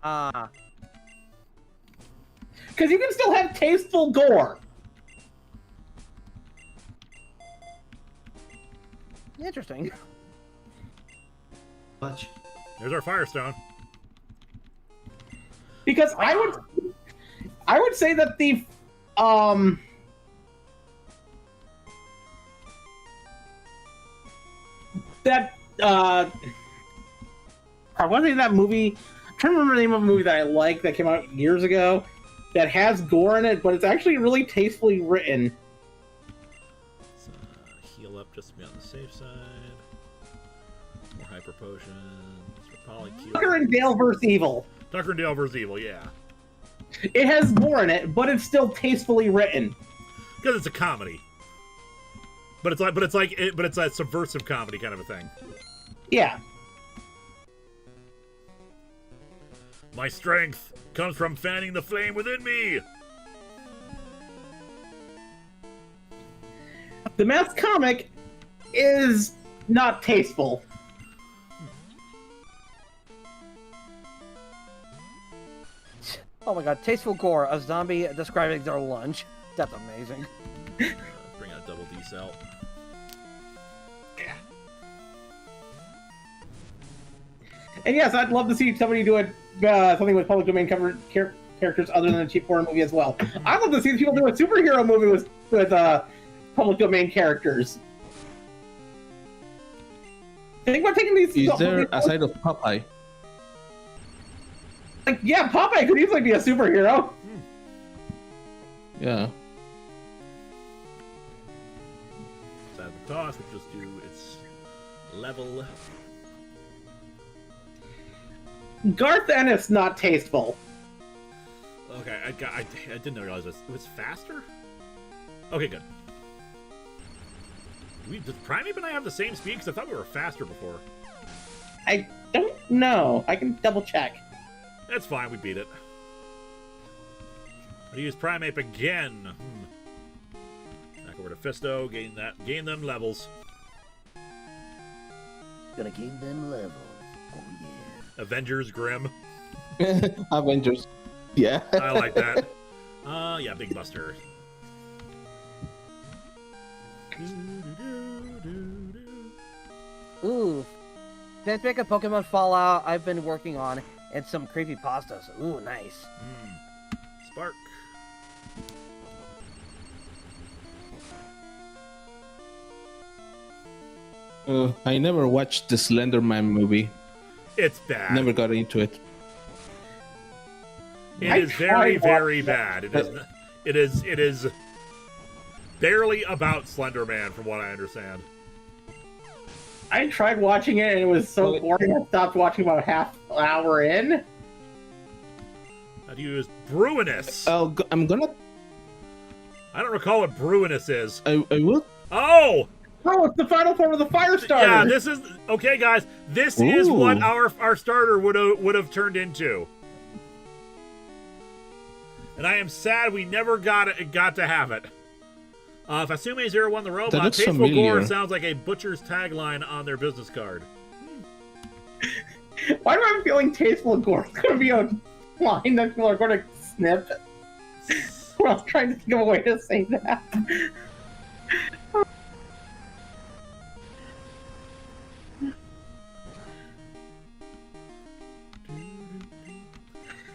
C: Because you can still have tasteful gore.
D: Interesting.
F: Much.
A: There's our Firestone.
C: Because I would say that the I want to say that movie. I'm trying to remember the name of a movie that I like that came out years ago that has gore in it, but it's actually really tastefully written.
A: Let's heal up just to be on the safe side. More hyper potions. Polycule.
C: Tucker and Dale vs. Evil.
A: Tucker and Dale vs. Evil, yeah.
C: It has gore in it, but it's still tastefully written.
A: Because it's a comedy. But it's a subversive comedy kind of a thing.
C: Yeah.
A: My strength comes from fanning the flame within me.
C: The Mask comic is not tasteful.
D: Oh my god, tasteful gore, a zombie describing their lunch. That's amazing.
A: Bring out double D cell.
C: And yes, I'd love to see somebody do something with public domain cover characters other than a cheap horror movie as well. I'd love to see people do a superhero movie with public domain characters. Think about taking these.
E: Is there a side of Popeye?
C: Like, yeah, Popeye could easily be a superhero.
E: Yeah.
A: Side of the toss, we'll just do its level.
C: Garth Ennis not tasteful.
A: Okay, I didn't realize this. It was faster? Okay, good. Does Primeape and I have the same speed? Because I thought we were faster before.
C: I don't know. I can double check.
A: That's fine, we beat it. I'll use Primeape again. Back over to Fisto, gain them levels.
D: Gonna gain them levels. Oh yeah.
A: Avengers Grim.
E: Avengers. Yeah.
A: I like that. Yeah, Big Buster.
D: Ooh. Fanfic of Pokemon Fallout I've been working on, and some creepypastas. Ooh, nice.
A: Spark.
E: I never watched the Slenderman movie.
A: It's bad.
E: Never got into it.
A: It is very, very bad. It is barely about Slenderman, from what I understand.
C: I tried watching it and it was so boring I stopped watching about half an hour in.
A: How do you use Bruinus?
E: I'm gonna.
A: I don't recall what Bruinus is.
E: I will.
A: Oh!
C: Oh, it's the final form of the fire starter.
A: Yeah, this is okay, guys. This is what our starter would have turned into. And I am sad we never got to have it. Fasume01 the robot. Tasteful
E: familiar.
A: gore sounds like a butcher's tagline on their business card.
C: Why do I have a feeling tasteful gore is going to be a line that people are going to snip? Well, I was trying to think of a way to say that.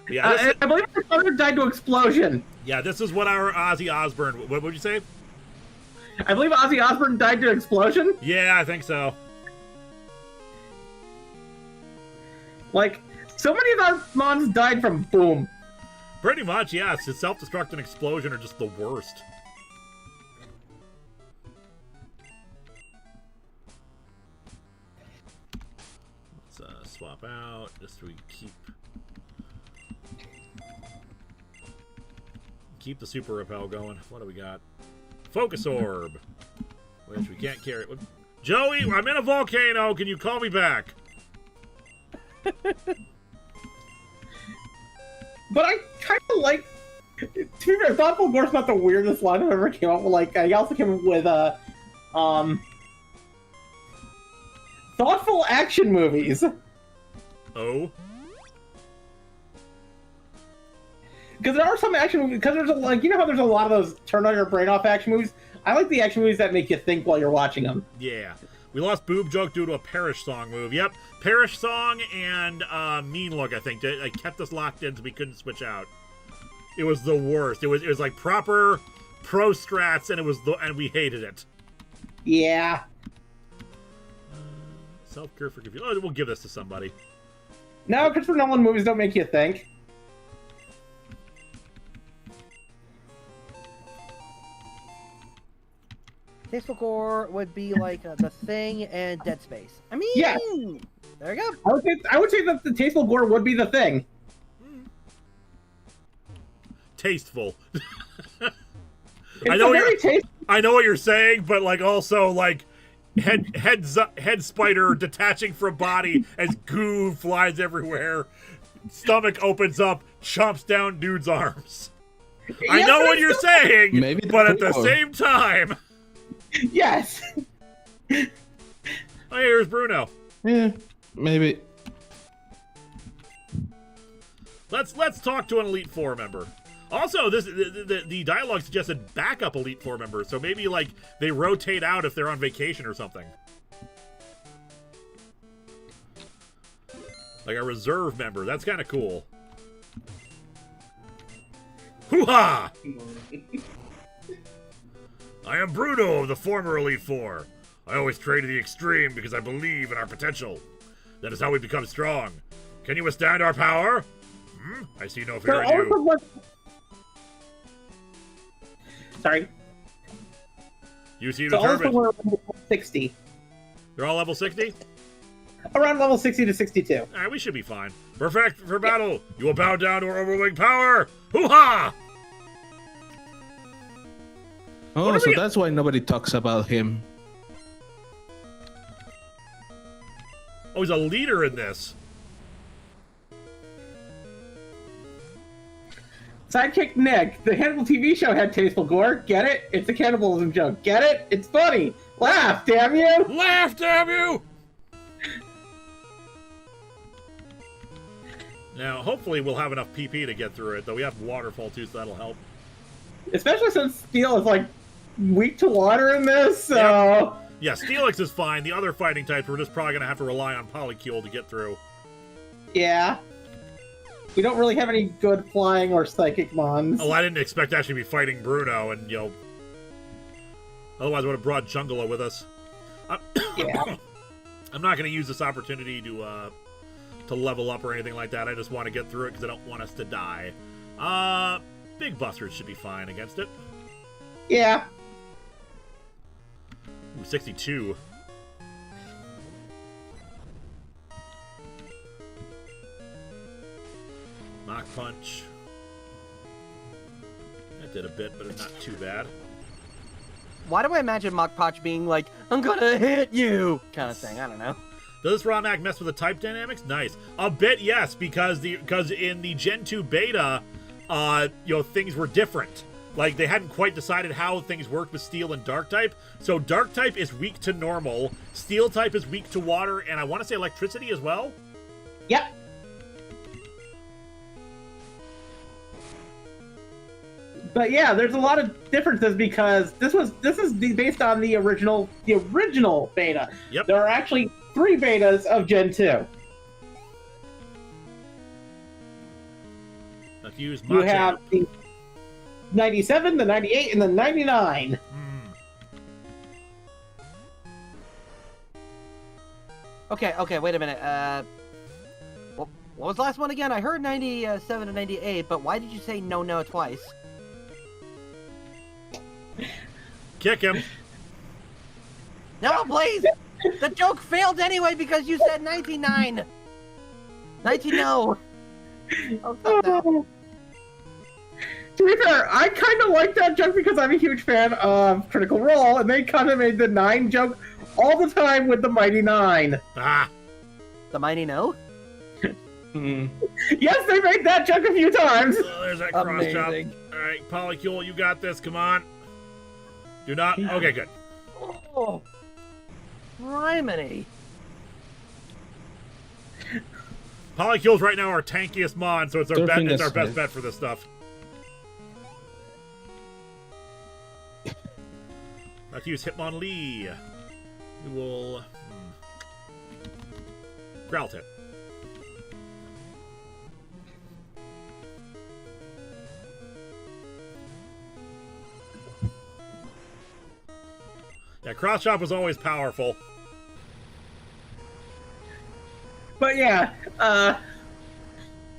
A: Yeah,
C: I believe our starter died to explosion.
A: yeah, this is what our Ozzy Osbourne. What would you say?
C: I believe Ozzy Osbourne died to explosion.
A: Yeah, I think so.
C: Like, so many of our mons died from boom.
A: Pretty much, yes. His self-destruct and explosion are just the worst. Let's swap out, just so we keep the super repel going. What do we got? Focus orb, which we can't carry. Joey, I'm in a volcano. Can you call me back?
C: But I kind of like. To be fair, Thoughtful Gore's not the weirdest line I've ever came up with. Like, I also came up with thoughtful action movies.
A: Oh.
C: Because there are some action movies. Because there's like, you know how there's a lot of those turn on your brain off action movies. I like the action movies that make you think while you're watching them.
A: Yeah. We lost Boob Joke due to a Perish Song move. Yep. Perish Song and Mean Look, I think. They kept us locked in so we couldn't switch out. It was the worst. It was like proper pro strats, and and we hated it.
C: Yeah.
A: Self-cure for confusion. Oh, we'll give this to somebody.
C: No, Christopher Nolan movies don't make you think.
D: Tasteful Gore would be like The Thing and Dead Space. I mean,
C: Yes.
D: There you go.
C: I would say that the Tasteful Gore would be the thing.
A: Tasteful.
C: It's
A: I know
C: very tasteful.
A: I know what you're saying, but like also like head spider detaching from body as goo flies everywhere. Stomach opens up, chomps down dude's arms. I know what you're saying,
E: Maybe
A: but at the same time.
C: Yes.
A: Oh, here's Bruno.
E: Yeah, maybe.
A: Let's talk to an Elite Four member. Also, the dialogue suggested backup Elite Four members, so maybe like they rotate out if they're on vacation or something. Like a reserve member. That's kind of cool. Hoo-ha! I am Bruno of the former Elite Four. I always trade to the extreme because I believe in our potential. That is how we become strong. Can you withstand our power? I see no fear in you.
C: Sorry.
A: You seem
C: So
A: determined.
C: all of them were level 60.
A: They're all level 60?
C: Around level 60 to 62.
A: Alright, we should be fine. Perfect for battle. You will bow down to our overwhelming power. Hoo-ha!
E: Oh, so that's why nobody talks about him.
A: Oh, he's a leader in this.
C: Sidekick Nick. The Hannibal TV show had Tasteful Gore. Get it? It's a cannibalism joke. Get it? It's funny. Laugh, damn you!
A: Laugh, damn you! Now, hopefully we'll have enough PP to get through it, though we have Waterfall too, so that'll help.
C: Especially since Steel is like weak to water in this, so...
A: Yeah, Steelix is fine. The other fighting types, we're just probably going to have to rely on Polycule to get through.
C: Yeah. We don't really have any good flying or psychic mons.
A: Oh, I didn't expect to actually be fighting Bruno, and, you know... Otherwise, I would have brought Jungler with us.
C: Yeah.
A: I'm not going to use this opportunity to level up or anything like that. I just want to get through it because I don't want us to die. Big Busters should be fine against it.
C: Yeah.
A: Ooh, 62. Mach Punch. That did a bit, but it's not too bad.
D: Why do I imagine Mach Punch being like, I'm gonna hit you kind of thing? I don't know.
A: Does this raw mag mess with the type dynamics? Nice. A bit, yes, because in the Gen 2 beta, things were different. Like, they hadn't quite decided how things worked with Steel and Dark type. So Dark type is weak to normal, Steel type is weak to water, and I want to say electricity as well?
C: Yep. But yeah, there's a lot of differences because this is based on the original beta.
A: Yep.
C: There are actually 3 betas of Gen 2.
A: Let's use
C: You have the 97, the 98, and the 99.
D: Okay, wait a minute. What was the last one again? I heard 97 and 98, but why did you say no twice?
A: Kick him.
D: No, please! The joke failed anyway because you said 99! 19 no! Oh, fuck that.
C: To be fair, I kind of like that joke because I'm a huge fan of Critical Role, and they kind of made the 9 joke all the time with the Mighty 9.
A: Ah.
D: The mighty no?
C: Yes, they made that joke a few times.
A: Oh, there's that cross chop.
D: Amazing.
A: All right, Polycule, you got this. Come on. Do not. Okay, good.
D: Oh, Criminy.
A: Polycule's right now our tankiest mon, so it's our
E: Surfing
A: it's our
E: is
A: best
E: fine.
A: bet for this stuff. Let's use Hitmonlee. We will Growl Tip. Yeah, cross chop was always powerful.
C: But yeah,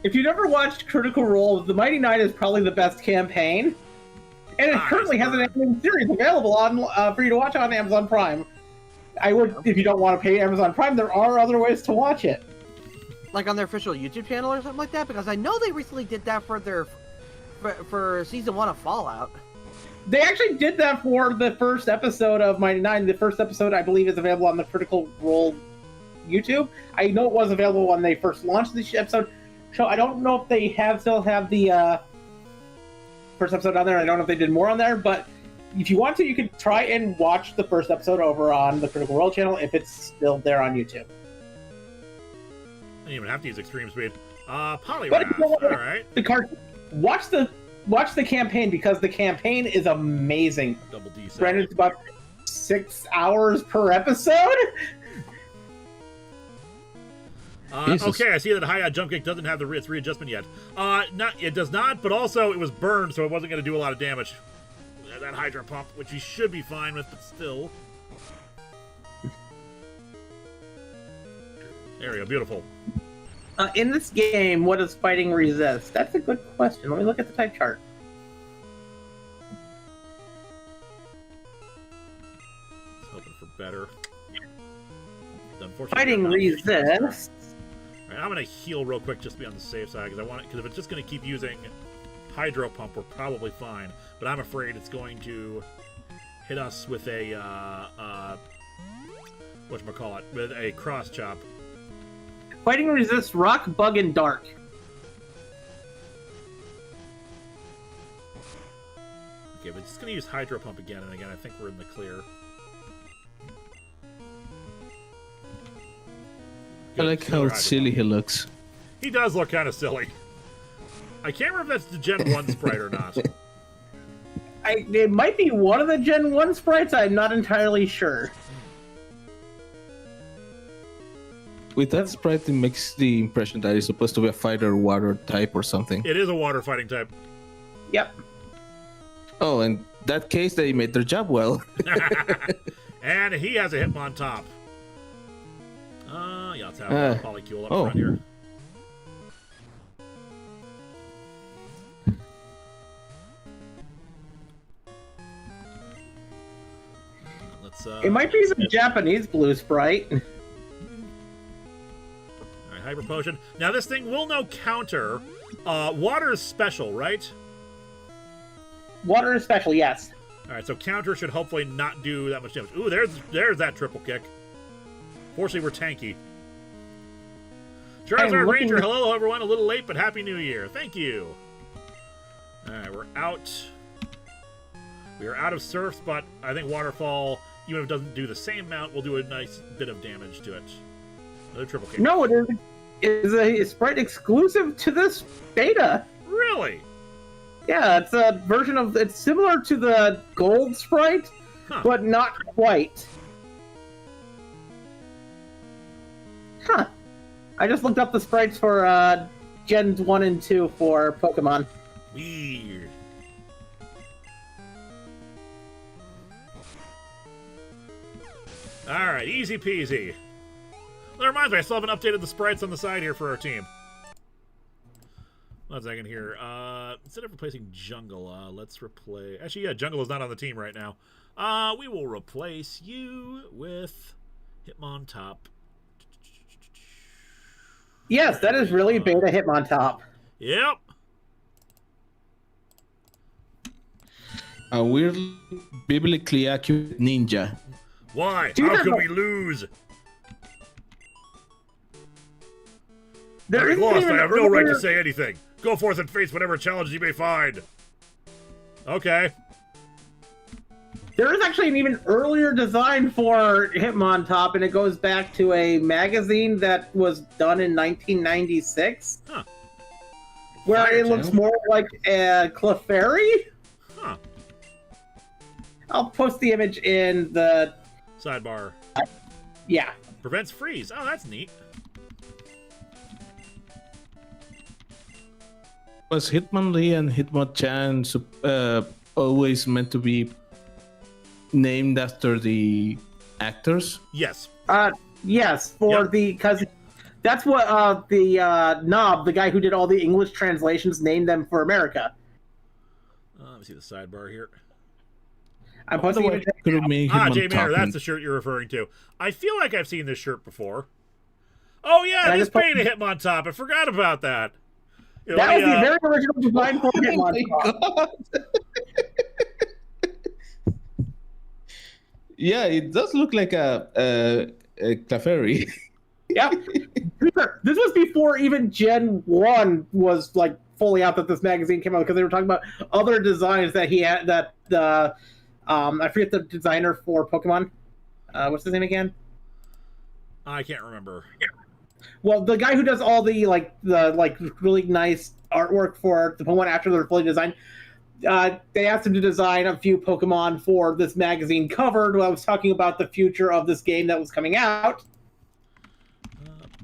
C: if you've never watched Critical Role, the Mighty 9 is probably the best campaign. And it currently has an animated series available on for you to watch on Amazon Prime. I would, if you don't want to pay Amazon Prime, there are other ways to watch it.
D: Like on their official YouTube channel or something like that? Because I know they recently did that for their for season 1 of Fallout.
C: They actually did that for the first episode of Mighty 9. The first episode, I believe, is available on the Critical Role YouTube. I know it was available when they first launched this episode. So I don't know if they still have the first episode on there. I don't know if they did more on there, but if you want to, you can try and watch the first episode over on the Critical Role channel if it's still there on YouTube.
A: I didn't even have to use extreme speed.
C: But
A: Poliwrath. All right.
C: The card. Watch the campaign because the campaign is amazing.
A: Double D.
C: Granted, it's about 6 hours per episode.
A: Okay, I see that High Jump Kick doesn't have its readjustment yet. It does not, but also it was burned, so it wasn't going to do a lot of damage. That Hydra Pump, which you should be fine with, but still. There we go, beautiful.
C: In this game, what does fighting resist? That's a good question. Let me look at the type chart.
A: Just hoping for better. Unfortunately,
C: Fighting resist.
A: Alright, I'm going to heal real quick just to be on the safe side, because I want it. Because if it's just going to keep using Hydro Pump, we're probably fine. But I'm afraid it's going to hit us with a whatchamacallit, with a cross chop.
C: Fighting resist rock, bug, and dark.
A: Okay, but just going to use Hydro Pump again and again. I think we're in the clear.
E: I like how
A: Hydro
E: silly
A: Pump.
E: he looks.
A: He does look kind of silly. I can't remember if that's the Gen 1 sprite or not.
C: It might be one of the Gen 1 sprites. I'm not entirely sure.
E: With that sprite, it makes the impression that it's supposed to be a fighter water type or something.
A: It is a water fighting type.
C: Yep.
E: Oh, in that case, they made their job well.
A: And he has a Hitmon top. Yeah, let's have a Polycule up front here. Let's,
C: It might be some Japanese blue sprite.
A: Alright, Hyper Potion. Now, this thing will know counter. Water is special, right?
C: Water is special, yes.
A: Alright, so counter should hopefully not do that much damage. Ooh, there's that triple kick. Fortunately, we're tanky. Charizard Ranger, hello everyone. A little late, but Happy New Year. Thank you. Alright, we're out. We are out of Surfs, but I think Waterfall, even if it doesn't do the same amount, will do a nice bit of damage to it. Another triple kick.
C: No, it is a sprite exclusive to this beta.
A: Really?
C: Yeah, it's a version of... It's similar to the gold sprite, but not quite. Huh. I just looked up the sprites for Gens 1 and 2 for Pokemon.
A: Weird. Alright, easy peasy. That reminds me, I still haven't updated the sprites on the side here for our team. 1 second here. Instead of replacing Jungle, let's replace... Actually, yeah, Jungle is not on the team right now. We will replace you with Hitmontop.
C: Yes, that is really beta Hitmontop.
A: Yep.
E: A weirdly biblically accurate ninja.
A: Why?
C: Dude,
A: How can we lose?
C: There
A: Having
C: isn't
A: lost, I
C: even
A: have no right to
C: earlier-
A: say anything. Go forth and face whatever challenge you may find. Okay.
C: There is actually an even earlier design for Hitmontop, and it goes back to a magazine that was done in 1996.
A: Huh.
C: Where
A: Fire
C: it looks
A: Tail.
C: more like a Clefairy.
A: Huh.
C: I'll post the image in the...
A: Sidebar.
C: Yeah.
A: Prevents freeze. Oh, that's neat.
E: Was Hitmonlee and Hitmonchan always meant to be named after the actors?
A: Yes.
C: Yes, for
A: Yep.
C: because that's what the Knob, the guy who did all the English translations, named them for America.
A: Let me see the sidebar here.
C: I'm posting
E: Otherwise,
C: it.
E: it could have made
A: Jay Mayer,
E: Hitmontop.
A: that's the shirt you're referring to. I feel like I've seen this shirt before. Oh, yeah,
C: And I
A: this
C: just put-
A: paint a Hitmontop. I forgot about that. Here,
C: That
A: let
C: was
A: me,
C: the very original design for
E: Oh my
C: Hitmontop.
E: God. Yeah, it does look like a Clefairy.
C: Yep. This was before even Gen 1 was like fully out that this magazine came out, because they were talking about other designs that he had, that I forget the designer for Pokemon. What's his name again?
A: I can't remember.
C: Well, the guy who does all the really nice artwork for the Pokemon after they're fully designed, they asked him to design a few Pokemon for this magazine cover. When I was talking about the future of this game that was coming out.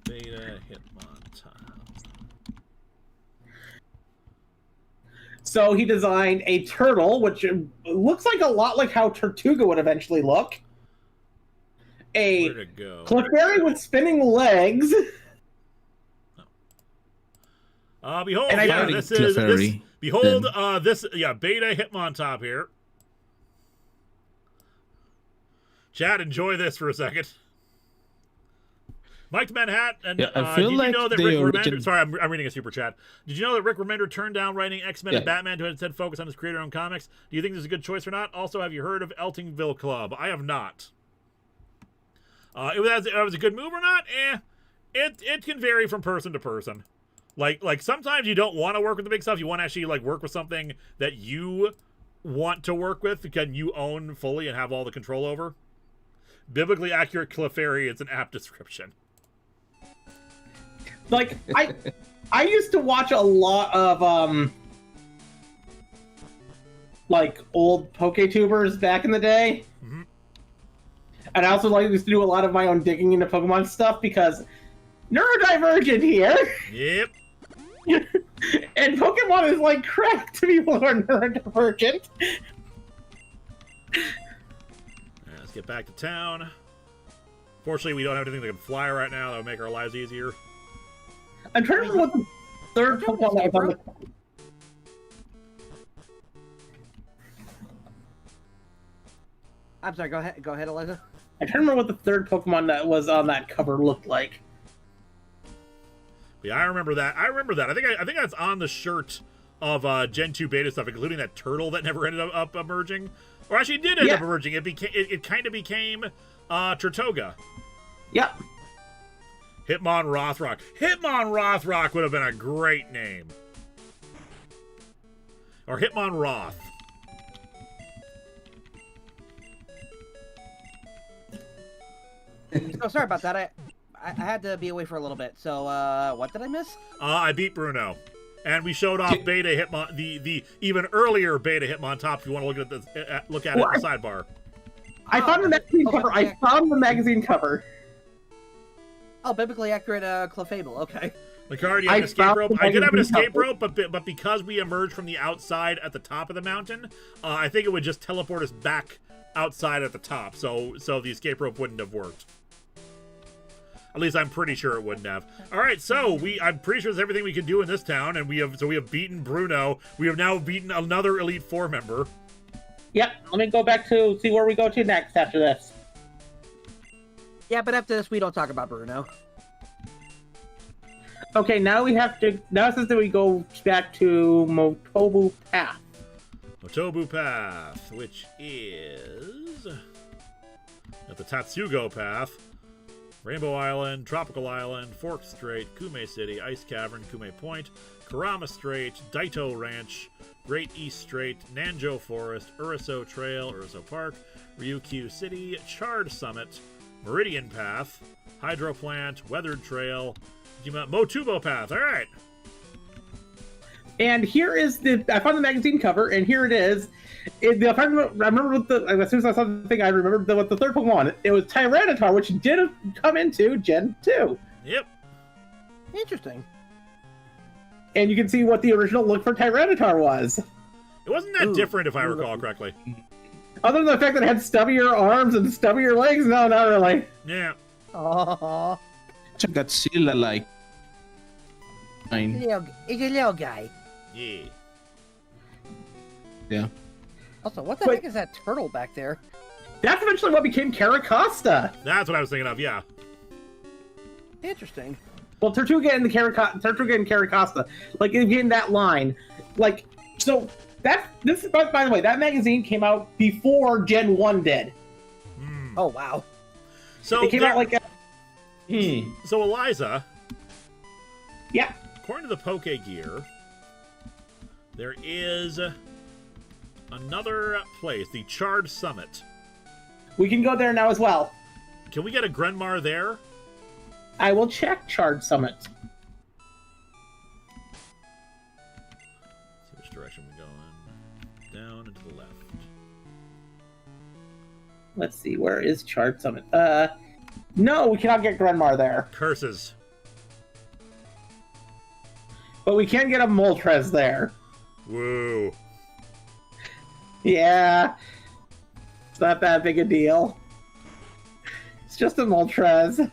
A: Beta Hitmontop.
C: So he designed a turtle, which looks like a lot like how Tortuga would eventually look. A
A: Where'd it go?
C: Clefairy with spinning legs.
A: Behold,
C: And I
A: yeah,
C: found
A: this is this.
E: Clefairy,
A: Behold,
E: then.
A: this, yeah, beta Hitmontop here. Chat, enjoy this for a second. Mike to Manhattan, and
E: Yeah, I feel
A: did
E: like
A: you know that
E: the
A: Rick Remender?
E: origin-
A: Sorry, I'm reading a super chat. Did you know that Rick Remender turned down writing X-Men and
E: Yeah.
A: Batman to instead focus on his creator-owned comics? Do you think this is a good choice or not? Also, have you heard of Eltingville Club? I have not. It was a good move or not? It can vary from person to person. Like sometimes you don't want to work with the big stuff. You want to actually like work with something that you want to work with, can you own fully and have all the control over. Biblically accurate Clefairy is an apt description.
C: Like I used to watch a lot of like old PokeTubers back in the day.
A: Mhm.
C: And I also used to do a lot of my own digging into Pokemon stuff, because neurodivergent here.
A: Yep.
C: And Pokemon is like crack to people who are neurodivergent.
A: Let's get back to town. Fortunately, we don't have anything that can fly right now. That would make our lives easier.
C: I'm trying to remember what the third Pokemon that was on the...
D: I'm sorry. Go ahead, Eliza.
C: I'm trying to remember what the third Pokemon that was on that cover looked like.
A: But yeah, I remember that. I think that's on the shirt of Gen 2 beta stuff, including that turtle that never ended up emerging. Or actually did end up emerging. It kind of became Tortuga.
C: Yep.
A: Hitmon Rothrock. Hitmon Rothrock would have been a great name. Or Hitmon Roth.
D: Oh, sorry about that. I had to be away for a little bit. So, what did I miss?
A: I beat Bruno. And we showed off beta Hitmon, the even earlier beta Hitmontop if you want to look at this, look at it in the sidebar.
C: I found the magazine cover. I found the magazine cover.
D: Oh, biblically accurate Clefable. Okay.
A: Linkara, do you have an
C: I
A: escape
C: found
A: rope?
C: the
A: I did have an
C: magazine
A: escape
C: cover.
A: rope, but because we emerged from the outside at the top of the mountain, I think it would just teleport us back outside at the top, so the escape rope wouldn't have worked. At least I'm pretty sure it wouldn't have. All right, so I'm pretty sure there's everything we can do in this town, and we have beaten Bruno. We have now beaten another Elite Four member.
C: Yep. Let me go back to see where we go to next after this.
D: Yeah, but after this, we don't talk about Bruno.
C: Okay, now we have to. Now it says that we go back to Motobu Path.
A: Motobu Path, which is at the Tatsugo Path. Rainbow Island, Tropical Island, Fork Strait, Kume City, Ice Cavern, Kume Point, Kurama Strait, Daito Ranch, Great East Strait, Nanjo Forest, Uriso Trail, Uriso Park, Ryukyu City, Charred Summit, Meridian Path, Hydro Plant, Weathered Trail, Motubo Path. All right.
C: And here is I found the magazine cover, and here it is. I remember as soon as I saw the thing, I remembered what the third Pokemon. It was Tyranitar, which did come into Gen 2.
A: Yep.
D: Interesting.
C: And you can see what the original look for Tyranitar was.
A: It wasn't that different, if I recall correctly.
C: Other than the fact that it had stubbier arms and stubbier legs, no, not really.
A: Yeah.
D: Oh,
E: It's a Godzilla like.
D: it's a little guy.
A: Yeah.
E: Yeah.
D: Also, what the heck is that turtle back there?
C: That's eventually what became Caracosta.
A: That's what I was thinking of, yeah.
D: Interesting.
C: Well, Tortuga and Caracosta, like in that line, like so. By the way, that magazine came out before Gen 1 did.
D: Oh wow.
A: So
C: It came out like.
A: So Eliza.
C: Yeah.
A: According to the Poke Gear, there is another place, the Charred Summit.
C: We can go there now as well.
A: Can we get a Grenmar there?
C: I will check Charred Summit.
A: Let's see which direction we go in. Down and to the left.
C: Let's see, where is Charred Summit? No, we cannot get Grenmar there.
A: Curses.
C: But we can get a Moltres there.
A: Woo.
C: Yeah. It's not that big a deal. It's just a Moltres.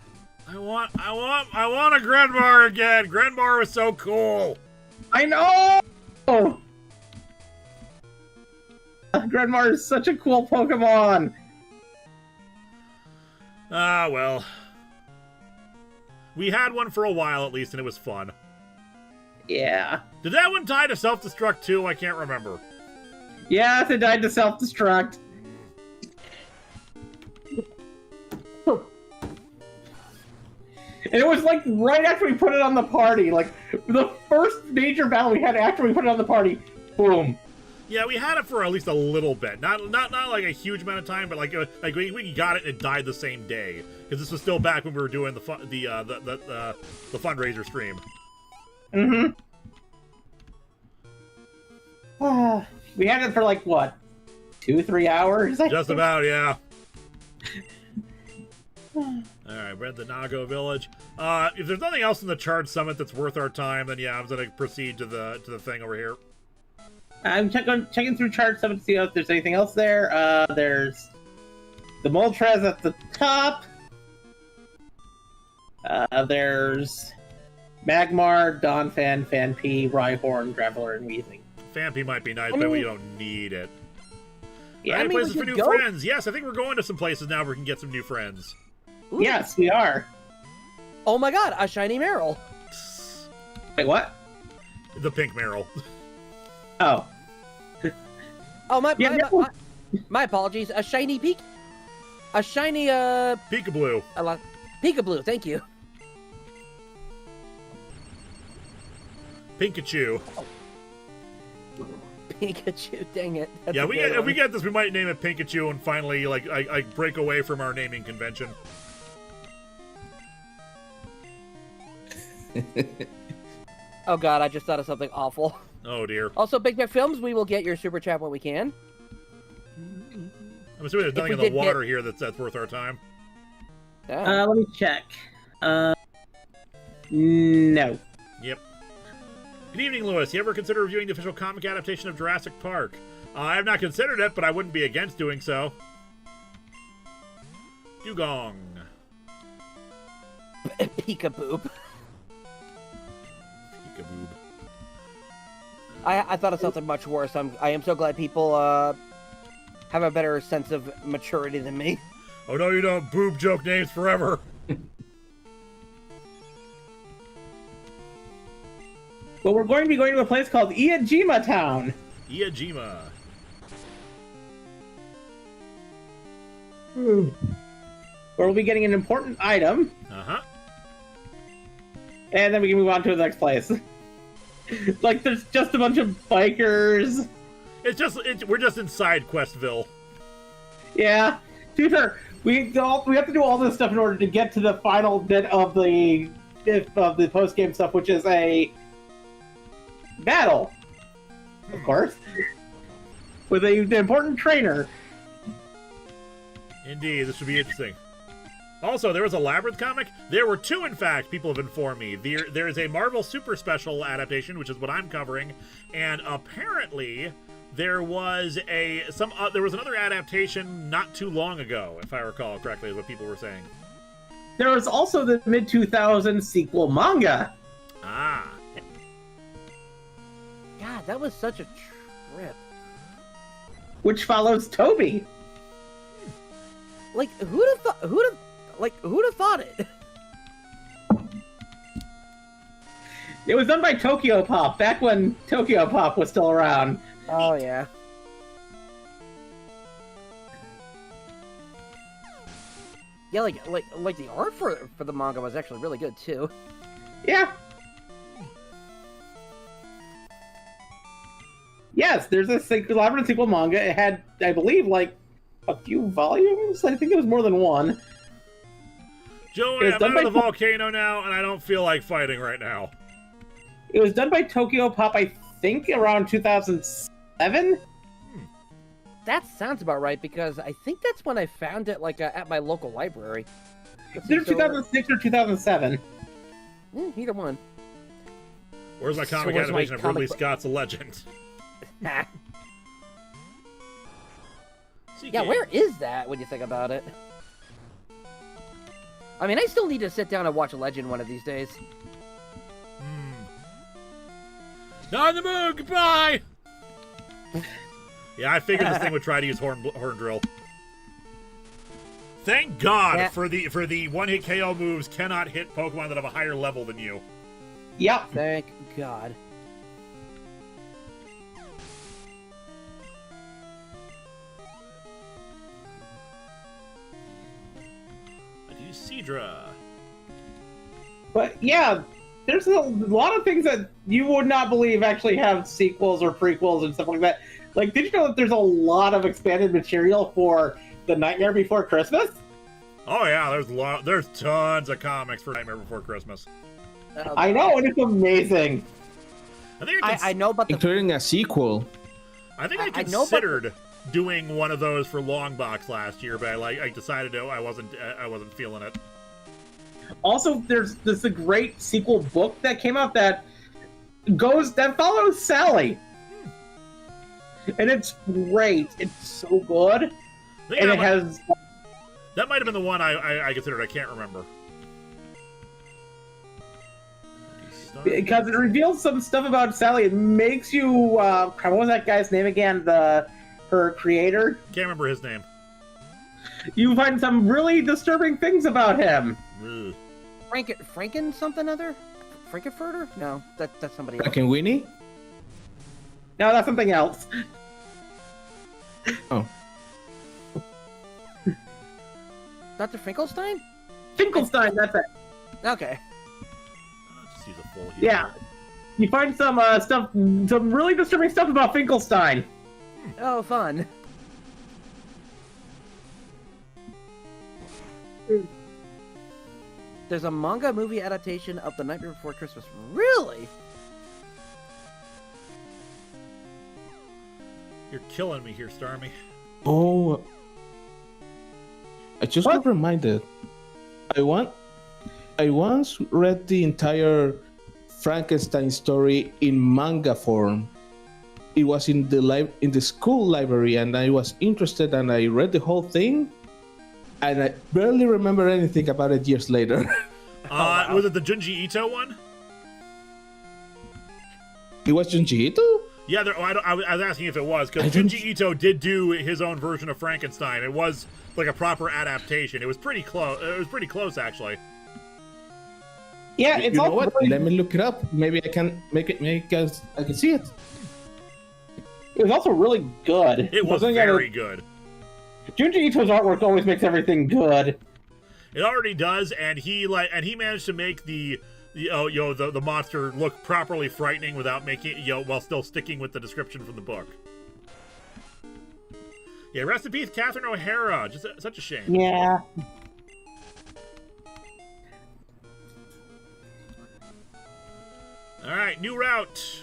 A: I want a Grenmar again. Grenmar was so cool.
C: I know! Grenmar is such a cool Pokemon.
A: Ah, well. We had one for a while at least, and it was fun.
C: Yeah.
A: Did that one die to self-destruct too? I can't remember.
C: Yes, it died to self-destruct. And it was like right after we put it on the party, like the first major battle we had after we put it on the party. Boom.
A: Yeah, we had it for at least a little bit. Not like a huge amount of time, but like we got it and it died the same day because this was still back when we were doing the fundraiser stream.
C: Mm-hmm. We had it for like what, 2-3 hours?
A: Just about, yeah. Alright, we're at the Nago village. If there's nothing else in the Charred Summit that's worth our time, then yeah, I'm gonna proceed to the thing over here.
C: I'm checking through Charred Summit to see if there's anything else there. There's the Moltres at the top. There's Magmar, Donphan, Fanpea, Rhyhorn, Graveler, and Weezing.
A: Fanpea might be nice, but we don't need it.
C: Yeah,
A: Any places
D: we
A: for new
D: could go.
A: friends? Yes, I think we're going to some places now where we can get some new friends.
D: Ooh.
C: Yes, we are.
D: Oh my god, a shiny Meryl.
C: Wait, what?
A: The pink Meryl.
C: Oh.
D: Oh my,
C: Yeah,
D: my apologies. A shiny a shiny
A: Peekaboo.
D: Peekaboo. Thank you.
A: Pikachu.
D: Pikachu. Dang it. That's
A: Yeah,
D: a good
A: if
D: one.
A: we get this, we might name it Pikachu and finally, like, I break away from our naming convention.
D: Oh god, I just thought of something awful.
A: Oh dear.
D: Also, Big Mac Films, we will get your super chat when we can.
A: I'm assuming there's nothing in
D: we
A: the
D: did
A: water here that's worth our time.
D: Yeah.
C: Let me check. No.
A: Yep. Good evening, Lewis. You ever consider reviewing the official comic adaptation of Jurassic Park? I have not considered it, but I wouldn't be against doing so. Dugong.
D: Peekaboo.
A: Peekaboo.
D: I thought of something much worse. I am so glad people have a better sense of maturity than me.
A: Oh no, you don't. Boob joke names forever.
C: Well, we're going to be going to a place called Iajima Town.
A: Iajima.
C: Where we'll be getting an important item.
A: Uh-huh.
C: And then we can move on to the next place. Like, there's just a bunch of bikers.
A: We're just in side Questville.
C: Yeah. To be fair, we have to do all this stuff in order to get to the final bit of the post-game stuff, which is a battle, of course, with an important trainer.
A: Indeed, this would be interesting. Also, there was a Labyrinth comic. There were two, in fact, people have informed me. There is a Marvel Super Special adaptation, which is what I'm covering, and apparently there was another adaptation not too long ago, if I recall correctly, is what people were saying.
C: There was also the mid-2000s sequel manga.
A: Ah.
D: God, that was such a trip.
C: Which follows Toby.
D: Like, who'd have thought it?
C: It was done by Tokyo Pop, back when Tokyo Pop was still around.
D: Oh, yeah. Yeah, like the art for the manga was actually really good, too.
C: Yeah. Yes, there's a Labyrinth sequel manga. It had, I believe, like, a few volumes? I think it was more than one.
A: Joey, I'm out of the volcano now, and I don't feel like fighting right now.
C: It was done by Tokyo Pop, I think, around 2007?
D: That sounds about right, because I think that's when I found it, like, at my local library.
C: It's either 2006 or 2007.
D: Either one.
A: Where's my comic
D: where's my
A: adaptation of
D: comic
A: Ridley Scott's A Legend?
D: Yeah, where is that when you think about it? I mean, I still need to sit down and watch Legend one of these days.
A: Not on the moon, goodbye! Yeah, I figured this thing would try to use horn drill. Thank God for the one-hit KO moves cannot hit Pokemon that have a higher level than you.
C: Yep.
D: Thank God.
A: Cedra.
C: But yeah, there's a lot of things that you would not believe actually have sequels or prequels and stuff like that. Like, did you know that there's a lot of expanded material for The Nightmare Before Christmas?
A: Oh yeah, there's tons of comics for Nightmare Before Christmas.
C: I know, and it's amazing.
D: I know about
E: including a sequel.
A: I think I considered doing one of those for Longbox last year, but I decided I wasn't feeling it.
C: Also, there's a great sequel book that came out that follows Sally, and it's great. It's so good, and it has.
A: That might have been the one I considered. I can't remember.
C: Because it reveals some stuff about Sally. It makes you. What was that guy's name again? Her creator?
A: Can't remember his name.
C: You find some really disturbing things about him.
D: Franken something other? Frankenfurter? No, that's somebody else.
E: Frankenweenie?
C: No, that's something else.
E: Oh.
D: Dr. Finkelstein?
C: Finkelstein, that's it.
D: Okay.
A: Just use a full heal.
C: Yeah. You find some some really disturbing stuff about Finkelstein.
D: Oh, fun. There's a manga movie adaptation of The Nightmare Before Christmas. Really?
A: You're killing me here, Starmie.
E: Oh, I just got reminded. I once read the entire Frankenstein story in manga form. It was in the school library, and I was interested, and I read the whole thing, and I barely remember anything about it years later.
D: wow.
A: Was it the Junji Ito one?
E: It was Junji Ito?
A: Yeah, I was asking if it was, because
E: I didn't-
A: Junji Ito did do his own version of Frankenstein. It was like a proper adaptation. It was pretty close. It was pretty close, actually.
C: Yeah,
E: You
C: it's
E: know
C: all
E: what?
C: really-
E: Let me look it up. Maybe I can I can see it.
C: It was also really good.
A: It was
C: Something
A: very good.
C: Junji Ito's artwork always makes everything good.
A: It already does, and he managed to make the monster look properly frightening without making while still sticking with the description from the book. Yeah, rest in peace, Catherine O'Hara. Just such a shame.
C: Yeah.
A: All right, new route.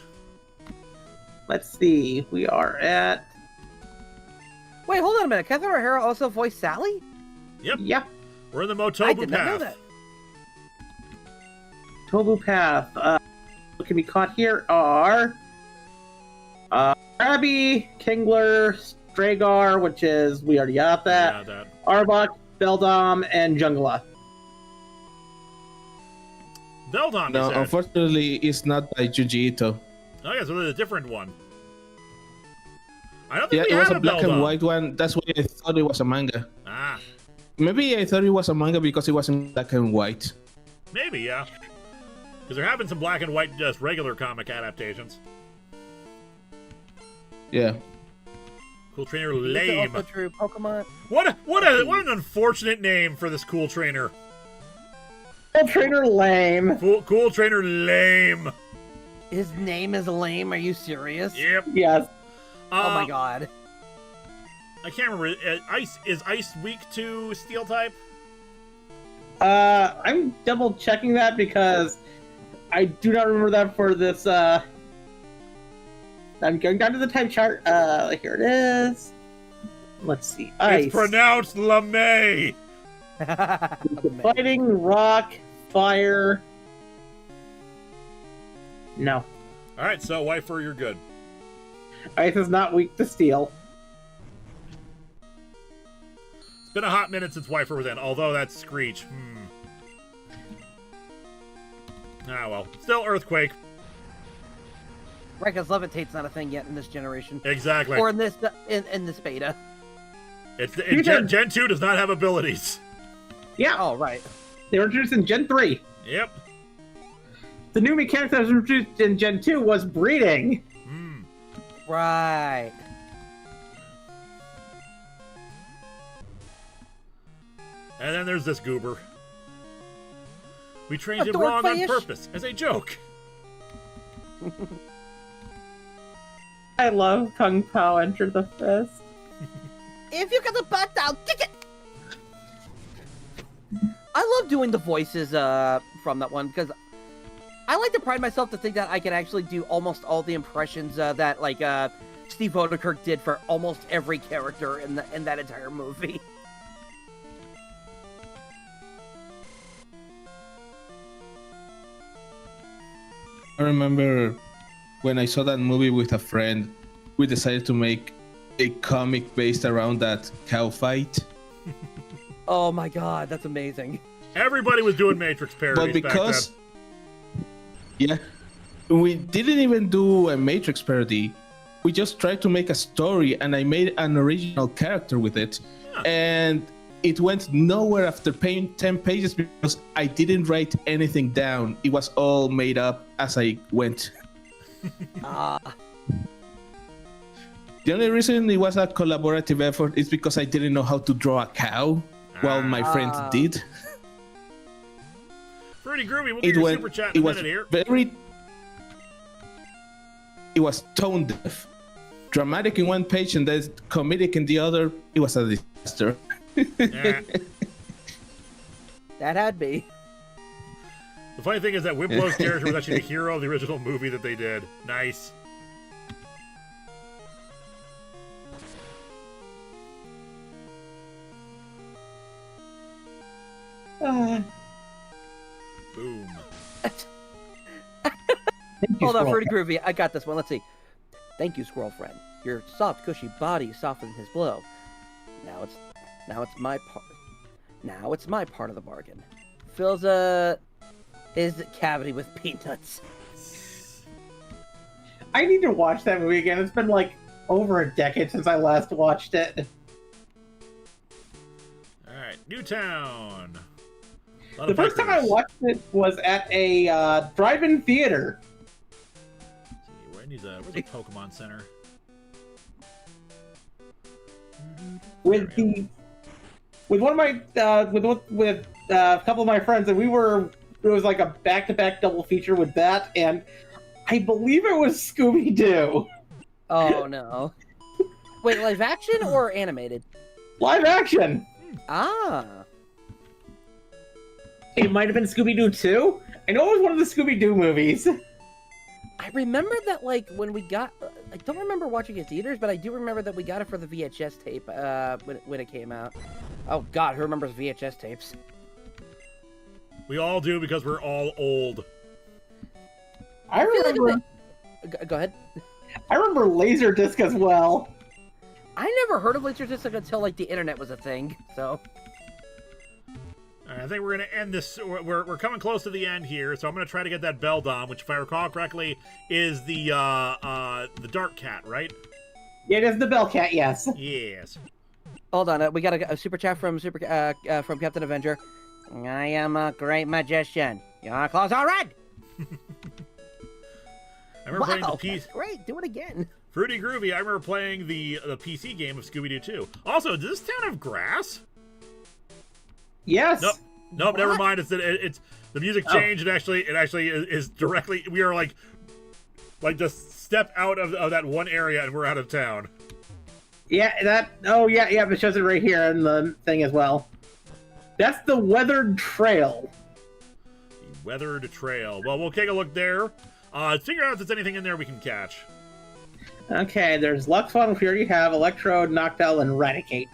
C: Let's see. We are at.
D: Wait, hold on a minute. Catherine O'Hara also voiced Sally?
A: Yep,
C: Yeah.
A: we're in the
D: I
A: Motobu
D: did not know
A: path.
D: that.
C: Tobu Path. What can be caught here are Krabby, Kingler, Stragar, which is we already got that.
A: Yeah, that.
C: Arbok, Beldam, and Jungla.
A: Beldon,
E: No,
A: you said.
E: unfortunately, it's not by Junji Ito.
A: Oh, yeah, so there's a different one. I don't
E: Yeah,
A: think
E: it
A: we
E: was
A: had
E: a black
A: Beldon.
E: and white one. That's why I thought it was a manga.
A: Ah,
E: Maybe I thought it was a manga because it wasn't black and white.
A: maybe, yeah. Because there have been some black and white, just regular comic adaptations.
E: Yeah.
A: Cool Trainer
D: Is it
A: lame.
D: also true Pokemon?
A: What an unfortunate name for this Cool Trainer.
C: Cool Trainer lame.
A: Cool Trainer lame.
D: His name is lame. Are you serious?
A: Yep.
C: Yes.
D: Oh my god.
A: I can't remember. Is Ice weak to Steel type?
C: I'm double checking that because I do not remember that for this. I'm going down to the type chart. Here it is. Let's see. Ice.
A: It's pronounced LeMay.
C: Fighting, rock, fire. No.
A: All right, so Wifer, you're good.
C: Ice is not weak to steel.
A: It's been a hot minute since Wifer was in, although that's Screech. Ah, well. Still Earthquake.
D: Right, because Levitate's not a thing yet in this generation.
A: Exactly.
D: Or in this beta.
A: Gen 2 does not have abilities.
C: Yeah.
D: Oh, right.
C: They were introduced in Gen 3.
A: Yep.
C: The new mechanic that was introduced in Gen 2 was breeding.
D: Right.
A: And then there's this goober. We trained
D: A
A: him wrong on
D: dorkfish?
A: purpose, as a joke.
C: I love Kung Pao Enter the Fist.
D: If you get the butt down, kick it! I love doing the voices from that one because I like to pride myself to think that I can actually do almost all the impressions that like Steve Odekirk did for almost every character in that entire movie.
E: I remember when I saw that movie with a friend, we decided to make a comic based around that cow fight.
D: Oh my god, that's amazing.
A: Everybody was doing Matrix parodies
E: But because,
A: back
E: yeah, we didn't even do a Matrix parody. We just tried to make a story, and I made an original character with it.
A: Huh.
E: And it went nowhere after 10 pages because I didn't write anything down. It was all made up as I went.
D: Ah,
E: The only reason it was a collaborative effort is because I didn't know how to draw a cow, while my friends
D: Ah.
E: did.
A: then. Pretty groovy. We'll
E: It
A: get your
E: went.
A: super chat
E: It
A: in a
E: was
A: minute here.
E: very. It was tone deaf, dramatic in one page and then comedic in the other. It was a disaster.
A: Yeah.
D: that had me.
A: The funny thing is that Wimplow's character was actually the hero of the original movie that they did. Nice. Boom.
D: Hold on, pretty groovy. I got this one. Let's see. Thank you, squirrel friend. Your soft, cushy body softened his blow. Now it's my part. Now it's my part of the bargain. fills his cavity with peanuts.
C: I need to watch that movie again. It's been like over a decade since I last watched it.
A: All right, Newtown.
C: The first time I watched it was at a drive-in theater.
A: Where's the Pokemon Center?
C: With one of my with a couple of my friends, and it was like a back-to-back double feature with that, and I believe it was Scooby-Doo.
D: Oh no! Wait, live action or animated?
C: Live action.
D: Ah.
C: It might have been Scooby-Doo 2. I know it was one of the Scooby-Doo movies.
D: I remember that, like, when we got... I don't remember watching it in theaters, but I do remember that we got it for the VHS tape when it came out. Oh, God, who remembers VHS tapes?
A: We all do because we're all old.
C: I remember...
D: Go ahead.
C: I remember Laserdisc as well.
D: I never heard of Laserdisc until, like, the internet was a thing, so...
A: All right, I think we're going to end this. We're coming close to the end here, so I'm going to try to get that Beldom, which, if I recall correctly, is the Dark Cat, right?
C: Yeah, it is the Bellcat, yes.
A: Yes.
D: Hold on, we got a super chat from Captain Avenger. I am a great magician. Your claws are red.
A: I remember playing the
D: that's great. Do it again.
A: Fruity Groovy. I remember playing the PC game of Scooby-Doo 2. Also, does this town have grass?
C: Yes.
A: Nope. Never mind. It's the music changed. It actually is directly. We are like just step out of that one area and we're out of town.
C: Yeah. It shows it right here in the thing as well. That's the Weathered Trail.
A: The Weathered Trail. Well, we'll take a look there. Figure out if there's anything in there we can catch.
C: Okay. There's Luxon, which we already have. Electrode, Noctowl, and Eradicate.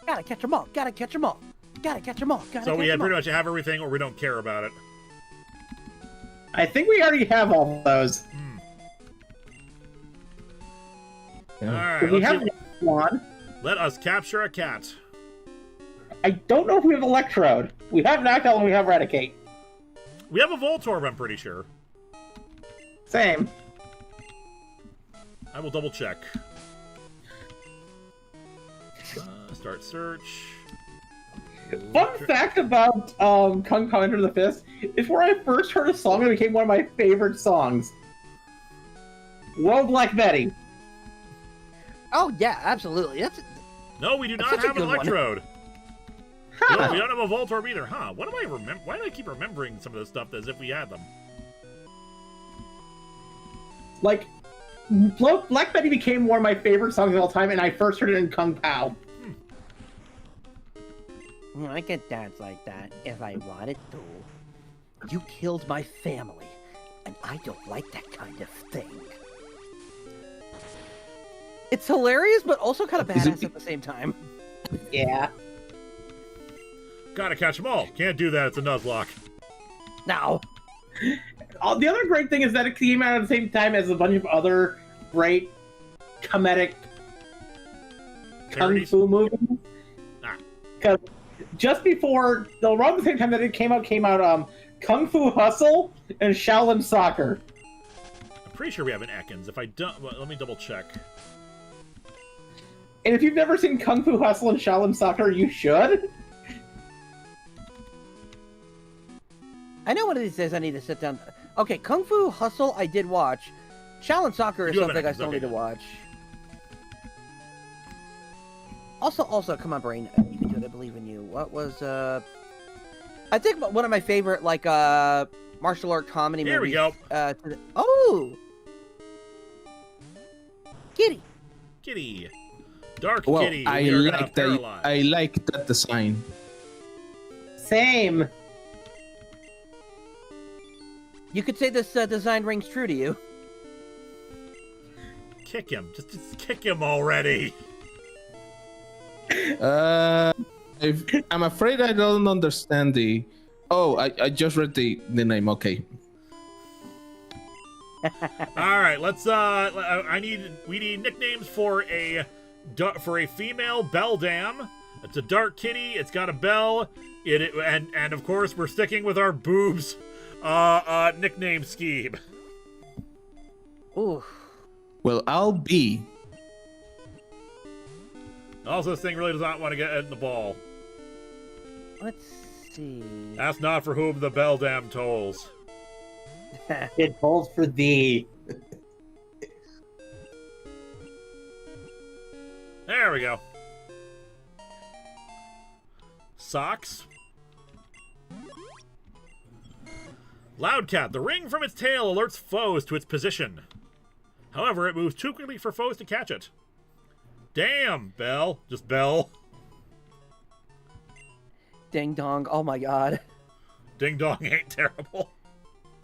D: Gotta catch them all. Gotta catch them all. Gotta catch them all.
A: So we pretty much have everything, or we don't care about it.
C: I think we already have all of those.
A: All right.
C: We have one.
A: Let us capture a cat.
C: I don't know if we have Electrode. We have Noctowl and we have Eradicate.
A: We have a Voltorb, I'm pretty sure.
C: Same.
A: I will double check. Start search.
C: Fun fact about Kung Pao Enter the Fist is where I first heard a song that became one of my favorite songs. Whoa, Black Betty.
D: Oh yeah, absolutely.
A: No, we do not have an Electrode. No, we don't have a Voltorb either, huh? What am I Why do I keep remembering some of this stuff as if we had them?
C: Like, Black Betty became one of my favorite songs of all time, and I first heard it in Kung Pao.
D: I could dance like that if I wanted to. You killed my family, and I don't like that kind of thing. It's hilarious, but also kind of badass at the same time.
C: Yeah.
A: Gotta catch them all. Can't do that. It's a Nuzlocke.
D: No.
C: The other great thing is that it came out at the same time as a bunch of other great comedic Kung Fu movies. Because just before, around the same time that it came out Kung Fu Hustle and Shaolin Soccer.
A: I'm pretty sure we have an Ekans. If I don't, well, let me double check.
C: And if you've never seen Kung Fu Hustle and Shaolin Soccer, you should.
D: I know one of these days I need to sit down. Okay, Kung Fu Hustle I did watch. Shaolin Soccer is something I still need to watch. Also, come on, brain. You can do it. I believe in you. What was, I think one of my favorite, like, martial art comedy movies.
A: Here we go.
D: Oh!
A: Kitty. Dark
E: Well,
A: Kitty.
E: I like that design.
C: Same.
D: You could say this design rings true to you.
A: Kick him. Just kick him already.
E: I'm afraid I don't understand the... Oh, I just read the name. Okay.
A: All right, let's. We need nicknames for a female Beldam, It's a dark kitty. It's got a bell. And of course we're sticking with our boobs nickname scheme.
D: Ooh.
E: Well, I'll be.
A: Also, this thing really does not want to get in the ball.
D: Let's see.
A: Ask not for whom the bell damn tolls.
C: It tolls for thee.
A: There we go. Socks. Loudcat. The ring from its tail alerts foes to its position. However, it moves too quickly for foes to catch it. Damn, Bell. Just Bell.
D: Ding dong. Oh my god.
A: Ding dong ain't terrible.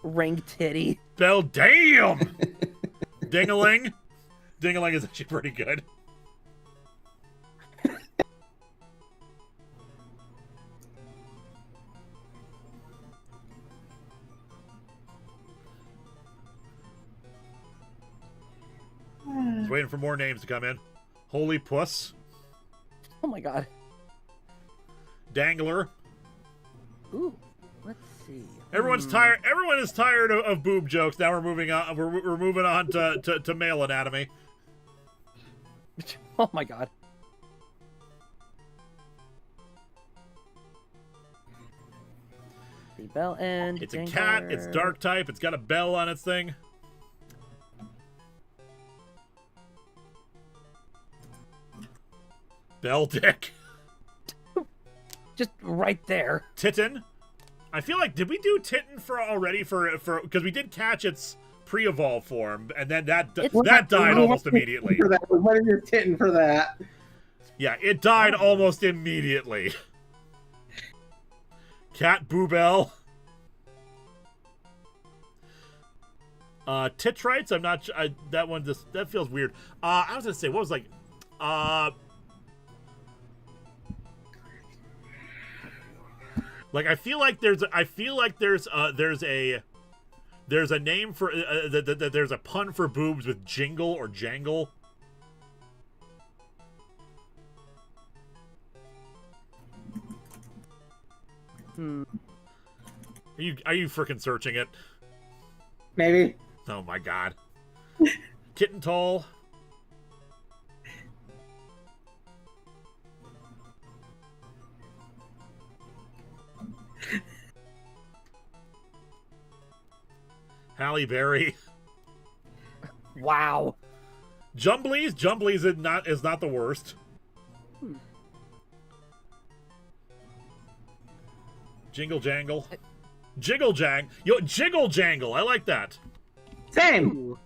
D: Ring titty.
A: Bell, damn! Ding-a-ling. Ding-a-ling is actually pretty good. Just waiting for more names to come in. Holy Puss.
D: Oh my god.
A: Dangler.
D: Ooh. Let's see.
A: Everyone's tired. Everyone is tired of boob jokes. Now we're moving on. We're moving on to male anatomy.
D: Oh my god. The bell end.
A: It's a cat. It's dark type. It's got a bell on its thing. Bell dick.
D: Just right there.
A: Titan. I feel like, did we do Titan already for because we did catch its pre-evolve form, and then that died almost immediately.
C: What are you titting for that?
A: Yeah, it died almost immediately. Cat Boobell. Titrites. I'm not. That one just that feels weird. I was gonna say what was like. Like I feel like there's a name for there's a pun for boobs with jingle or jangle. Are you freaking searching it?
C: Maybe.
A: Oh my god. Kitten tall. Halle Berry.
D: Wow.
A: Jumblies. Jumblies is not the worst. Jingle jangle. Jiggle jang. Yo, jiggle jangle. I like that.
C: Same.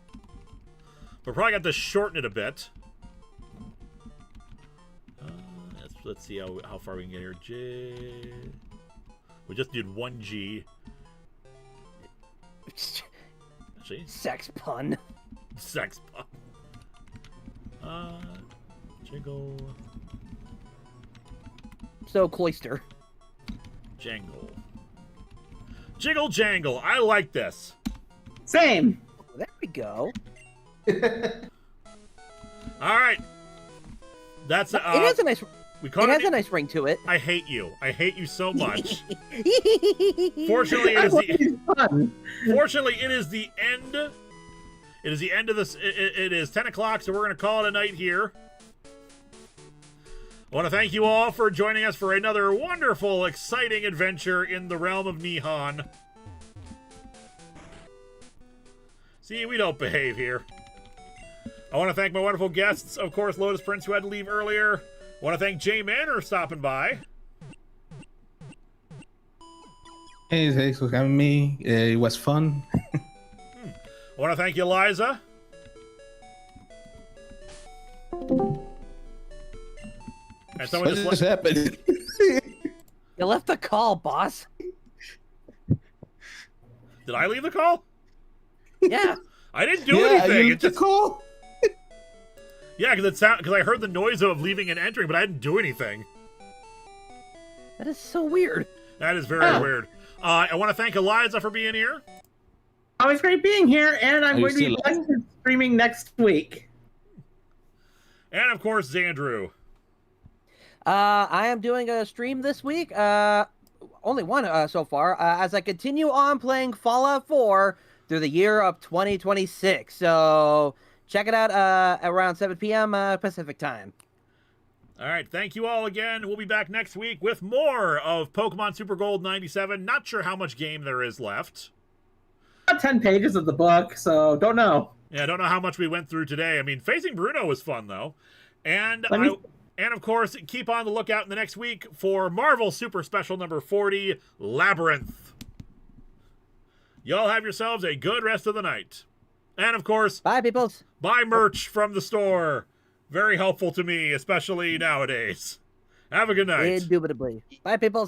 A: We're probably got to shorten it a bit. Let's see how far we can get here. J. We just did 1 G. Actually,
D: Sex pun.
A: sex pun. Jiggle.
D: So cloister.
A: Jangle. Jiggle jangle. I like this.
C: Same.
D: There we go.
A: All right. That's
D: it has a nice.
A: we
D: It
A: caught
D: has a nice ring to it.
A: I hate you. I hate you so much. Fortunately, it is the end. It is the end of this. It is 10 o'clock, so we're going to call it a night here. I want to thank you all for joining us for another wonderful, exciting adventure in the realm of Nihon. See, we don't behave here. I want to thank my wonderful guests, of course, Lotus Prince, who had to leave earlier. I want to thank Jay Manor for stopping by.
E: Hey, thanks for having me. It was fun.
A: I want to thank you, Liza. And someone
E: What
A: just
E: just happened?
D: You left the call, boss.
A: Did I leave the call?
D: Yeah.
A: I didn't do anything.
E: You took call.
A: Yeah, because I heard the noise of leaving and entering, but I didn't do anything.
D: That is so weird.
A: That is very weird. I want to thank Eliza for being here.
C: Always great being here, and I'm
E: Are you
C: going to be
E: still
C: live streaming next week.
A: And, of course, Xandrew.
D: I am doing a stream this week. Only one so far. As I continue on playing Fallout 4 through the year of 2026. So check it out around 7 p.m. Pacific time.
A: All right, thank you all again. We'll be back next week with more of Pokemon Super Gold 97. Not sure how much game there is left.
C: About 10 pages of the book, so don't know.
A: Yeah, I don't know how much we went through today. I mean, facing Bruno was fun, though. And of course, keep on the lookout in the next week for Marvel Super Special number 40, Labyrinth. Y'all have yourselves a good rest of the night. And of course,
D: Bye, peoples.
A: buy merch from the store. Very helpful to me, especially nowadays. Have a good night.
D: Indubitably. Bye, peoples.